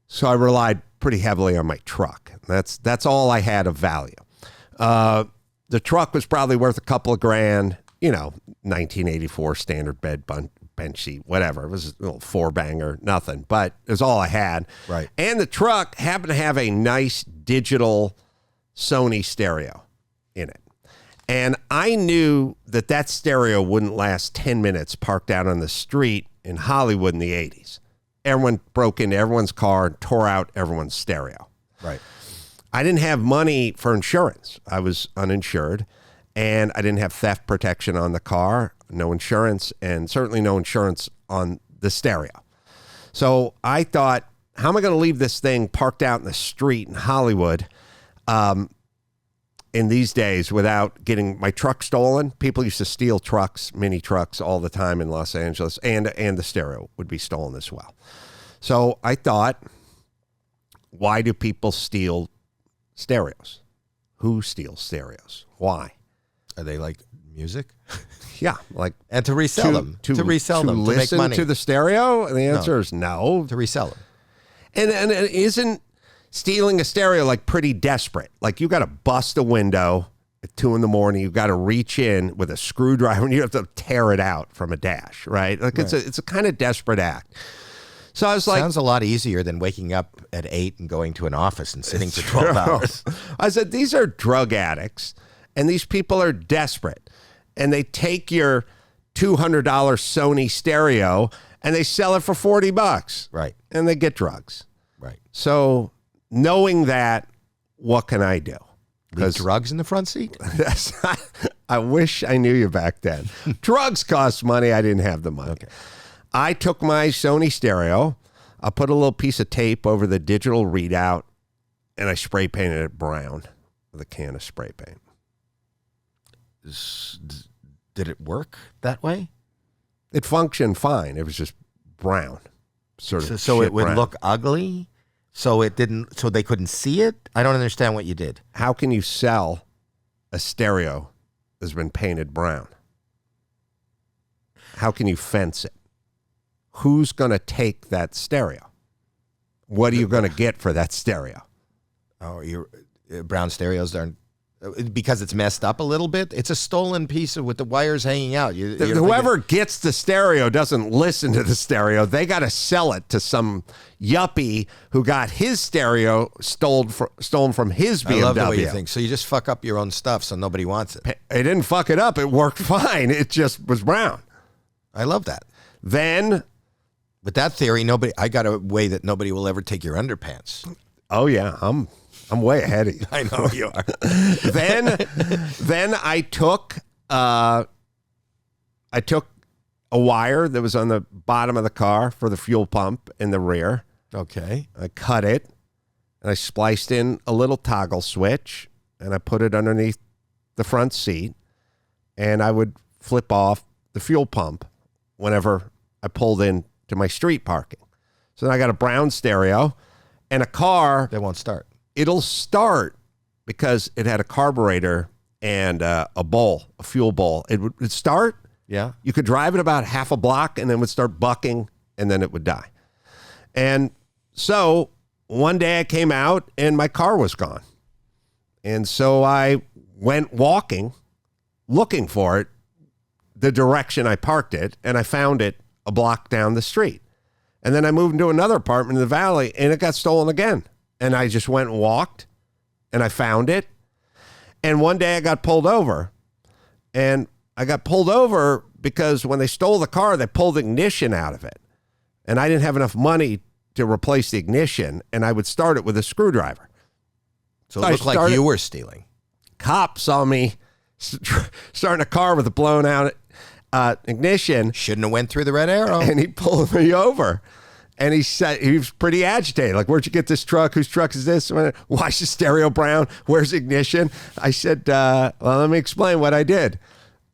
so I relied pretty heavily on my truck. That's all I had of value. The truck was probably worth a couple of grand, 1984 standard bed bench seat, whatever. It was a little four-banger, nothing, but it was all I had. Right. And the truck happened to have a nice digital Sony stereo in it. And I knew that stereo wouldn't last 10 minutes parked out on the street in Hollywood in the 80s. Everyone broke into everyone's car and tore out everyone's stereo. Right. I didn't have money for insurance. I was uninsured, and I didn't have theft protection on the car, no insurance, and certainly no insurance on the stereo. So I thought, how am I going to leave this thing parked out in the street in Hollywood in these days without getting my truck stolen? People used to steal trucks, mini trucks, all the time in Los Angeles, and the stereo would be stolen as well. So I thought, why do people steal stereos? Who steals stereos? Why? Are they like music? Yeah, like and to resell them, to resell them, to make money. To the stereo? And the answer is no. To resell them. And isn't stealing a stereo like pretty desperate? Like you got to bust a window at 2 a.m. You got to reach in with a screwdriver and you have to tear it out from a dash, right? Like right. It's a kind of desperate act. So I was like, sounds a lot easier than waking up at 8 and going to an office and sitting for 12 hours. I said, these are drug addicts, and these people are desperate, and they take your $200 Sony stereo and they sell it for $40, right? And they get drugs, right? So knowing that, what can I do? Leave drugs in the front seat? I wish I knew you back then. Drugs cost money. I didn't have the money. Okay. I took my Sony stereo, I put a little piece of tape over the digital readout, and I spray painted it brown with a can of spray paint. Did it work that way? It functioned fine. It was just brown. Sort of. So it would brown. look ugly? So they couldn't see it? I don't understand what you did. How can you sell a stereo that's been painted brown? How can you fence it? Who's going to take that stereo? What are you going to get for that stereo? Oh, your brown stereos aren't, because it's messed up a little bit. It's a stolen piece with the wires hanging out. Whoever gets the stereo doesn't listen to the stereo. They got to sell it to some yuppie who got his stereo stolen from his BMW. I love the way you think. So you just fuck up your own stuff so nobody wants it. It didn't fuck it up. It worked fine. It just was brown. I love that. Then, with that theory, I got a way that nobody will ever take your underpants. Oh yeah, I'm way ahead of you. I know you are. then I took a wire that was on the bottom of the car for the fuel pump in the rear. Okay. I cut it and I spliced in a little toggle switch and I put it underneath the front seat, and I would flip off the fuel pump whenever I pulled in to my street parking. So then I got a brown stereo and a car They won't start. It'll start because it had a carburetor and a fuel bowl. It would start. Yeah. You could drive it about half a block and then it would start bucking and then it would die. And so one day I came out and my car was gone. And so I went walking, looking for it, the direction I parked it, and I found it a block down the street. And then I moved into another apartment in the valley and it got stolen again. And I just went and walked and I found it. And one day I got pulled over. And I got pulled over because when they stole the car, they pulled the ignition out of it. And I didn't have enough money to replace the ignition. And I would start it with a screwdriver. So it looked like you were stealing. Cop saw me starting a car with a blown out ignition. Shouldn't have went through the red arrow. And he pulled me over. And he said, he was pretty agitated. Like, where'd you get this truck? Whose truck is this? Why's the stereo brown? Where's the ignition? I said, well, let me explain what I did.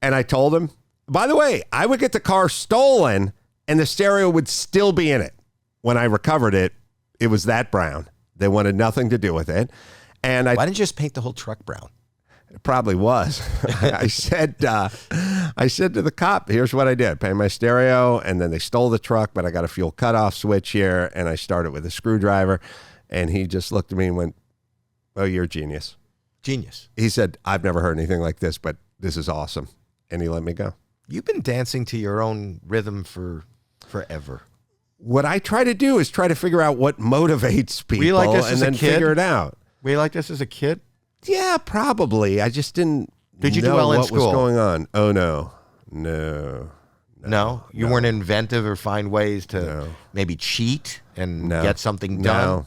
And I told him, by the way, I would get the car stolen and the stereo would still be in it. When I recovered it, it was that brown. They wanted nothing to do with it. And why didn't you just paint the whole truck brown? It probably was. I said to the cop, here's what I did. Paint my stereo, and then they stole the truck, but I got a fuel cutoff switch here, and I started with a screwdriver. And he just looked at me and went, oh, you're a genius. Genius. He said, I've never heard anything like this, but this is awesome. And he let me go. You've been dancing to your own rhythm for forever. What I try to do is try to figure out what motivates people, Were you like this and as a then kid? figure it out. Were you like this as a kid? Yeah, probably. I just didn't Did you know do well in what school? was going on. Oh, no. No? You weren't inventive or find ways to maybe cheat and get something done?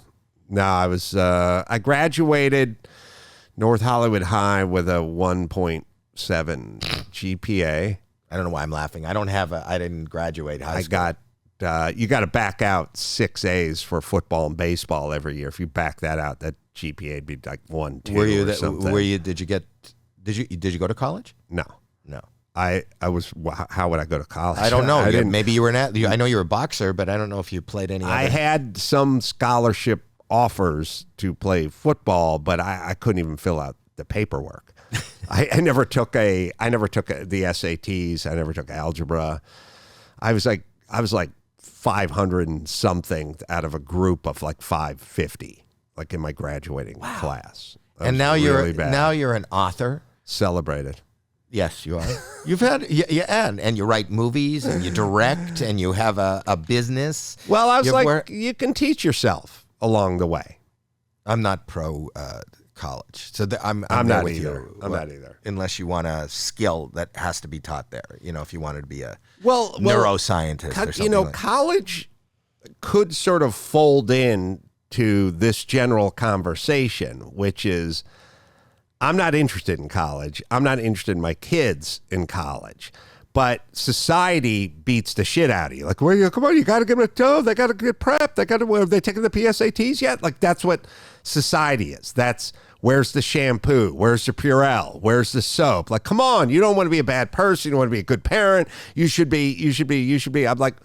No, I was, I graduated North Hollywood High with a 1.7 GPA. I don't know why I'm laughing. I didn't graduate high school. You got to back out 6 A's for football and baseball every year. If you back that out, that GPA would be like 1, 2 or something. Did you go to college? No. I was, how would I go to college? I don't know. I didn't, maybe you were I know you're a boxer, but I don't know if you played any I had some scholarship offers to play football, but I couldn't even fill out the paperwork. I never took the SATs. I never took algebra. I was like 500 and something out of a group of like 550, like in my graduating class. And now you're an author. Celebrated. Yes, you are. You've had and you write movies and you direct and you have a business. Well, I was you can teach yourself along the way. I'm not pro college, so I'm not with either. you. I'm not either. Unless you want a skill that has to be taught there. You know, if you wanted to be a neuroscientist or something. College could sort of fold in to this general conversation, which is, I'm not interested in college. I'm not interested in my kids in college. But society beats the shit out of you. Like, come on, you got to get them a toe. They got to get prepped. Have they taken the PSATs yet? Like, that's what society is. That's, where's the shampoo? Where's the Purell? Where's the soap? Like, come on, you don't want to be a bad person. You want to be a good parent. You should be. I'm like,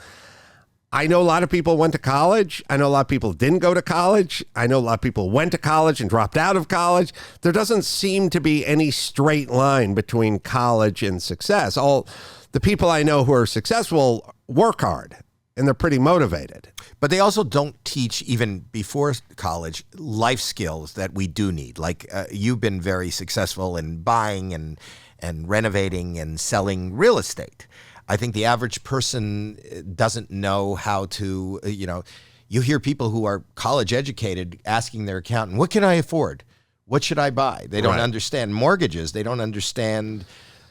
I know a lot of people went to college. I know a lot of people didn't go to college. I know a lot of people went to college and dropped out of college. There doesn't seem to be any straight line between college and success. All the people I know who are successful work hard and they're pretty motivated. But they also don't teach, even before college, life skills that we do need. Like you've been very successful in buying and renovating and selling real estate. I think the average person doesn't know how to, you hear people who are college educated asking their accountant, what can I afford? What should I buy? They don't understand mortgages. They don't understand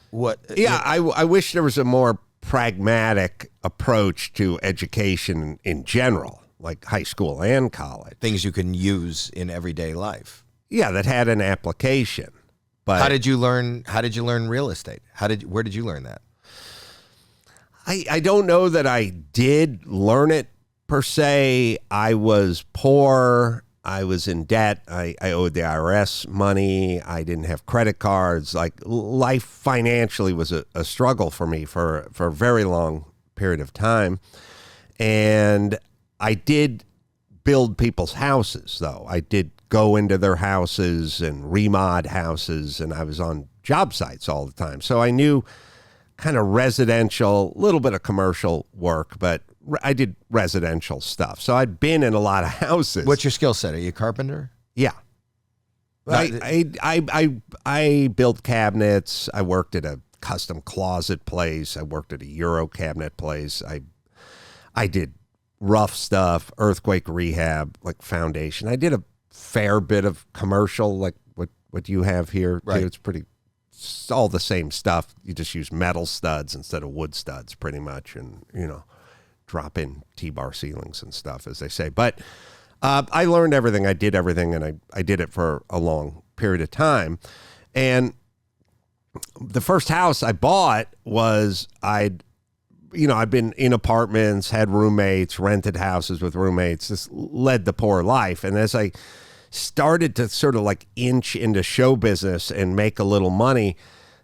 what. Yeah, I wish there was a more pragmatic approach to education in general, like high school and college. Things you can use in everyday life. Yeah, that had an application. But how did you learn real estate? Where did you learn that? I don't know that I did learn it per se. I was poor. I was in debt. I owed the IRS money. I didn't have credit cards. Like, life financially was a struggle for me for a very long period of time. And I did build people's houses, though. I did go into their houses and remod houses, and I was on job sites all the time. So I knew kind of residential, a little bit of commercial work, but I did residential stuff. So I'd been in a lot of houses. What's your skill set? Are you a carpenter? Yeah. I built cabinets. I worked at a custom closet place. I worked at a Euro cabinet place. I did rough stuff, earthquake rehab, like foundation. I did a fair bit of commercial, like what you have here. Right. Too. It's all the same stuff. You just use metal studs instead of wood studs pretty much, and, drop in T-bar ceilings and stuff, as they say. But I learned everything. I did everything, and I did it for a long period of time. And the first house I bought was I'd been in apartments, had roommates, rented houses with roommates, just led the poor life. And as I started to sort of like inch into show business and make a little money,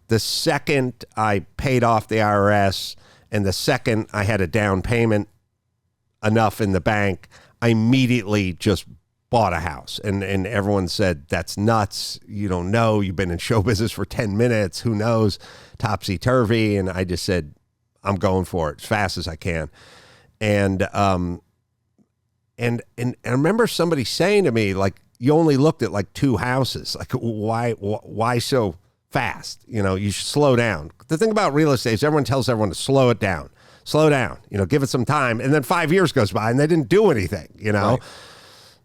the second I paid off the IRS and the second I had a down payment enough in the bank, I immediately just bought a house. And everyone said, that's nuts. You don't know. You've been in show business for 10 minutes. Who knows? Topsy-turvy. And I just said, I'm going for it as fast as I can. And I remember somebody saying to me, like, you only looked at like 2 houses. Like, why so fast? You should slow down. The thing about real estate is everyone tells everyone to slow it down. Slow down, give it some time. And then 5 years goes by and they didn't do anything, Right.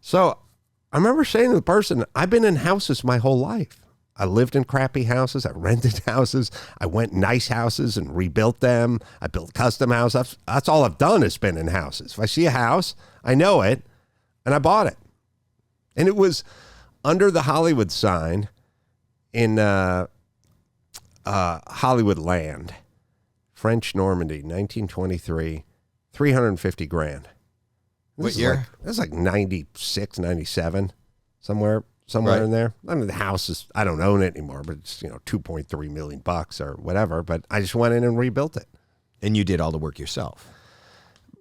So I remember saying to the person, I've been in houses my whole life. I lived in crappy houses. I rented houses. I went nice houses and rebuilt them. I built custom houses. That's all I've done is been in houses. If I see a house, I know it, and I bought it. And it was under the Hollywood sign in Hollywood Land, French Normandy, 1923, 350 grand. What year? It was like 96, 97, somewhere right in there. I mean, the house is, I don't own it anymore, but it's, $2.3 million or whatever. But I just went in and rebuilt it. And you did all the work yourself.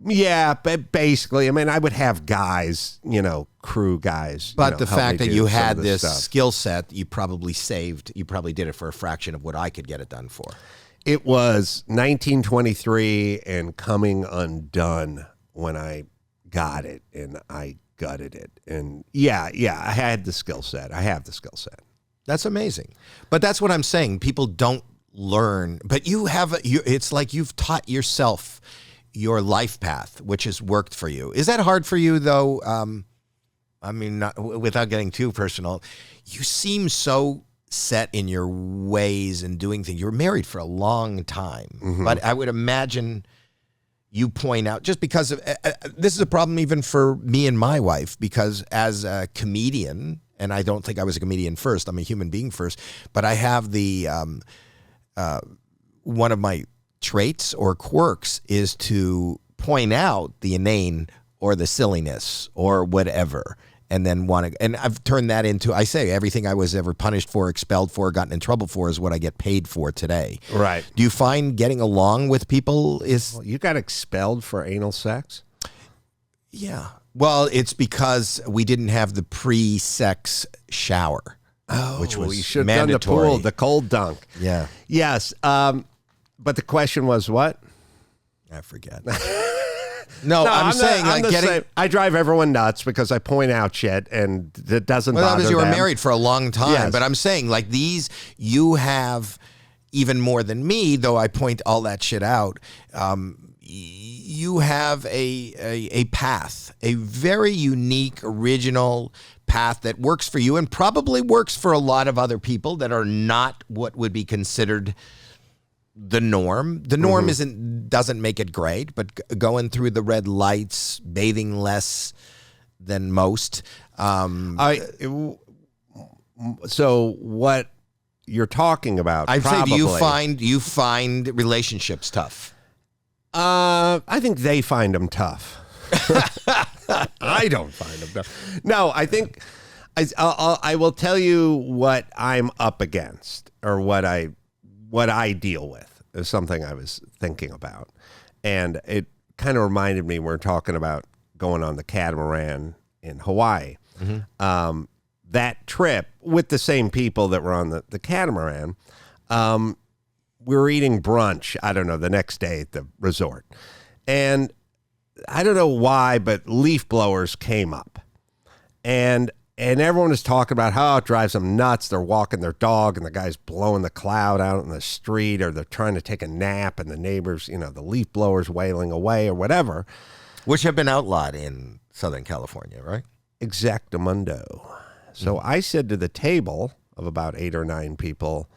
Yeah, but basically, I mean, I would have guys, crew guys. But the help fact me that do you some had of this stuff. skill set, you probably did it for a fraction of what I could get it done for. It was 1923 and coming undone when I got it, and I gutted it. And yeah, I had the skill set. I have the skill set. That's amazing. But that's what I'm saying. People don't learn, but it's like you've taught yourself your life path, which has worked for you. Is that hard for you, though? I mean, without getting too personal, you seem so set in your ways and doing things. You were married for a long time, but I would imagine you point out, just because of this is a problem even for me and my wife, because as a comedian, and I don't think I was a comedian first, I'm a human being first, but I have the one of my traits or quirks is to point out the inane or the silliness or whatever, and then and I've turned that into, I say, everything I was ever punished for, expelled for, gotten in trouble for is what I get paid for today. Right. Do you find getting along with people is... Well, you got expelled for anal sex? Yeah. Well, it's because we didn't have the pre-sex shower. Which was you should have mandatory. done the pool, the cold dunk. Yeah. Yes. But the question was what? I forget. No, I'm saying I'm like getting. same. I drive everyone nuts because I point out shit and it doesn't Well, bother that was you were them. married for a long time, Yes. but I'm saying like these, you have even more than me, though I point all that shit out. You have a path, a very unique, original path that works for you and probably works for a lot of other people that are not what would be considered the norm. The norm doesn't make it great, but going through the red lights, bathing less than most. So what you're talking about? I'd say, probably, do you find relationships tough? I think they find them tough. I don't find them tough. No, I think I will tell you what I'm up against, or what I deal with is something I was thinking about, and it kind of reminded me, we're talking about going on the catamaran in Hawaii. That trip with the same people that were on the catamaran. We were eating brunch, I don't know, the next day at the resort. And I don't know why, but leaf blowers came up. And everyone was talking about how it drives them nuts. They're walking their dog and the guy's blowing the cloud out in the street, or they're trying to take a nap and the neighbors, the leaf blowers wailing away or whatever. Which have been outlawed in Southern California, right? Exactamundo. So I said to the table of about 8 or 9 people,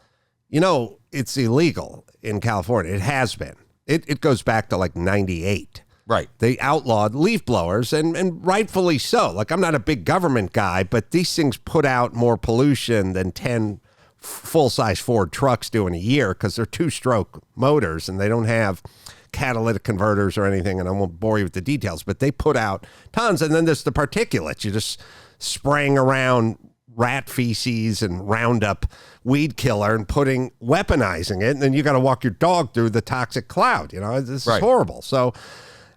it's illegal in California. It has been. It goes back to like 98. Right. They outlawed leaf blowers, and rightfully so. Like, I'm not a big government guy, but these things put out more pollution than 10 full-size Ford trucks do in a year, because they're 2-stroke motors and they don't have catalytic converters or anything, and I won't bore you with the details, but they put out tons. And then there's the particulates. You're just spraying around rat feces and Roundup weed killer and weaponizing it, and then you got to walk your dog through the toxic cloud. This is horrible. So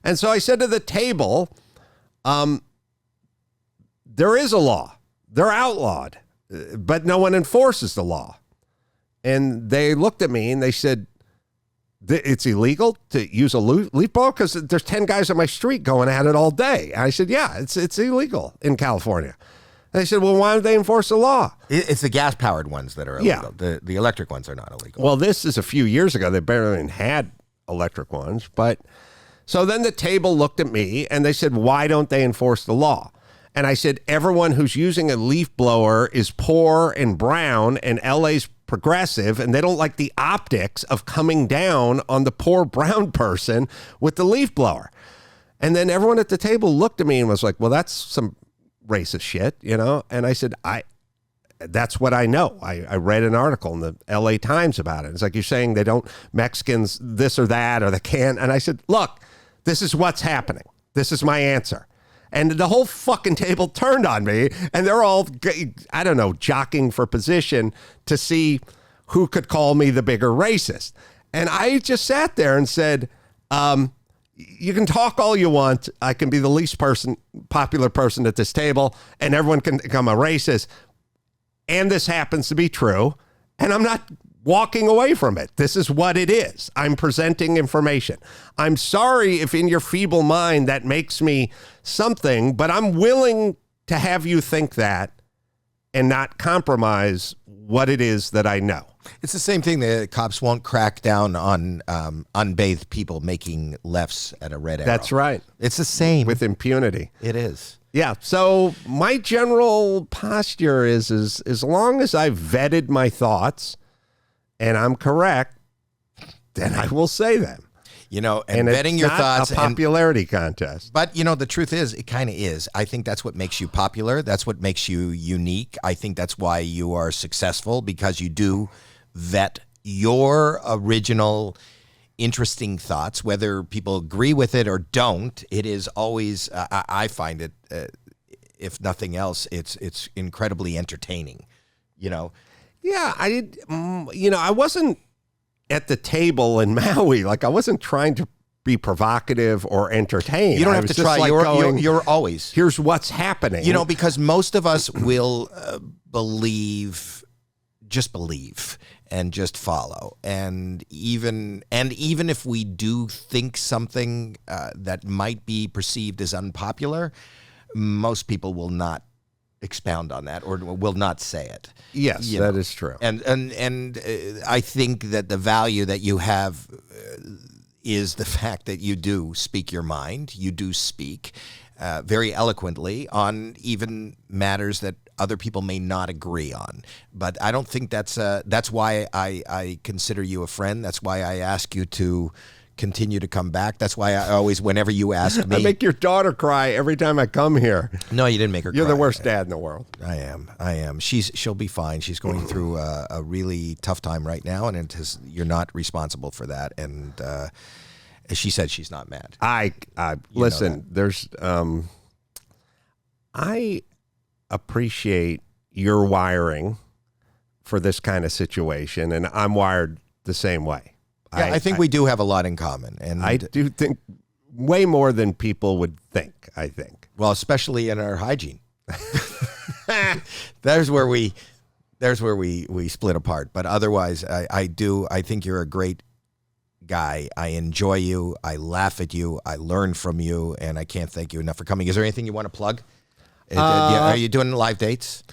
I said to the table, there is a law. They're outlawed, but no one enforces the law. And they looked at me and they said, it's illegal to use a leaf blower because there's 10 guys on my street going at it all day. And I said, yeah, it's illegal in California. They said, well, why don't they enforce the law? It's the gas-powered ones that are illegal. Yeah. The electric ones are not illegal. Well, this is a few years ago. They barely even had electric ones. But so then the table looked at me and they said, why don't they enforce the law? And I said, everyone who's using a leaf blower is poor and brown, and LA's progressive, and they don't like the optics of coming down on the poor brown person with the leaf blower. And then everyone at the table looked at me and was like, well, that's some racist shit, And I said, that's what I know. I read an article in the LA Times about it. It's like, you're saying they don't, Mexicans this or that, or they can't. And I said, look, this is what's happening. This is my answer. And the whole fucking table turned on me, and they're all, I don't know, jockeying for position to see who could call me the bigger racist. And I just sat there and said, you can talk all you want. I can be the least popular person at this table, and everyone can become a racist. And this happens to be true. And I'm not walking away from it. This is what it is. I'm presenting information. I'm sorry if in your feeble mind that makes me something, but I'm willing to have you think that and not compromise what it is that I know. It's the same thing. The cops won't crack down on unbathed people making lefts at a red arrow. That's right. It's the same. With impunity. It is. Yeah. So my general posture is as long as I've vetted my thoughts and I'm correct, then I will say them. And vetting your thoughts. It's not a popularity contest. But, the truth is, it kind of is. I think that's what makes you popular. That's what makes you unique. I think that's why you are successful, because you do vet your original interesting thoughts, whether people agree with it or don't. It is always, I find it, if nothing else, it's incredibly entertaining, Yeah, I did. I wasn't at the table in Maui. Like, I wasn't trying to be provocative or entertain. You don't have to try. Like you're always. Here's what's happening. Because most of us will just believe. and just follow. And even if we do think something that might be perceived as unpopular, most people will not expound on that or will not say it. Yes, that is true. And I think that the value that you have is the fact that you do speak your mind. You do speak very eloquently on even matters that other people may not agree on. But I don't think that's why I consider you a friend. That's why I ask you to continue to come back. That's why I always, whenever you ask me. I make your daughter cry every time I come here. No, you didn't make her cry. You're the worst dad in the world. I am. She'll be fine. She's going through a really tough time right now, and you're not responsible for that. And as she said, she's not mad. I listen, there's I appreciate your wiring for this kind of situation, and I'm wired the same way. Yeah, I think we do have a lot in common, and I do think way more than people would think. I think, well, especially in our hygiene. There's where we split apart. But otherwise, I think you're a great guy. I enjoy you. I laugh at you. I learn from you, and I can't thank you enough for coming. Is there anything you want to plug? Are you doing live dates?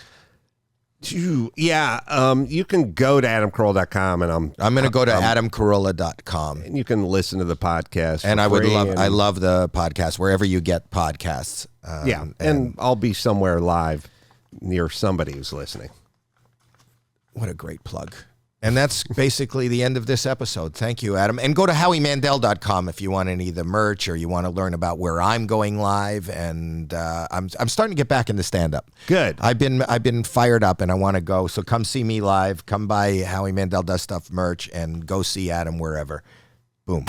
Yeah, you can go to adamcarolla.com, and I'm going to go to adamcarolla.com, and you can listen to the podcast. And I love the podcast wherever you get podcasts. And I'll be somewhere live near somebody who's listening. What a great plug. And that's basically the end of this episode. Thank you, Adam. And go to howiemandel.com if you want any of the merch or you want to learn about where I'm going live. And I'm starting to get back into stand-up. Good. I've been fired up and I want to go. So come see me live. Come buy Howie Mandel Does Stuff merch and go see Adam wherever. Boom.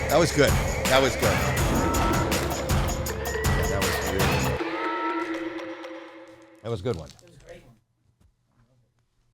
That was good. That was good. That was a good one.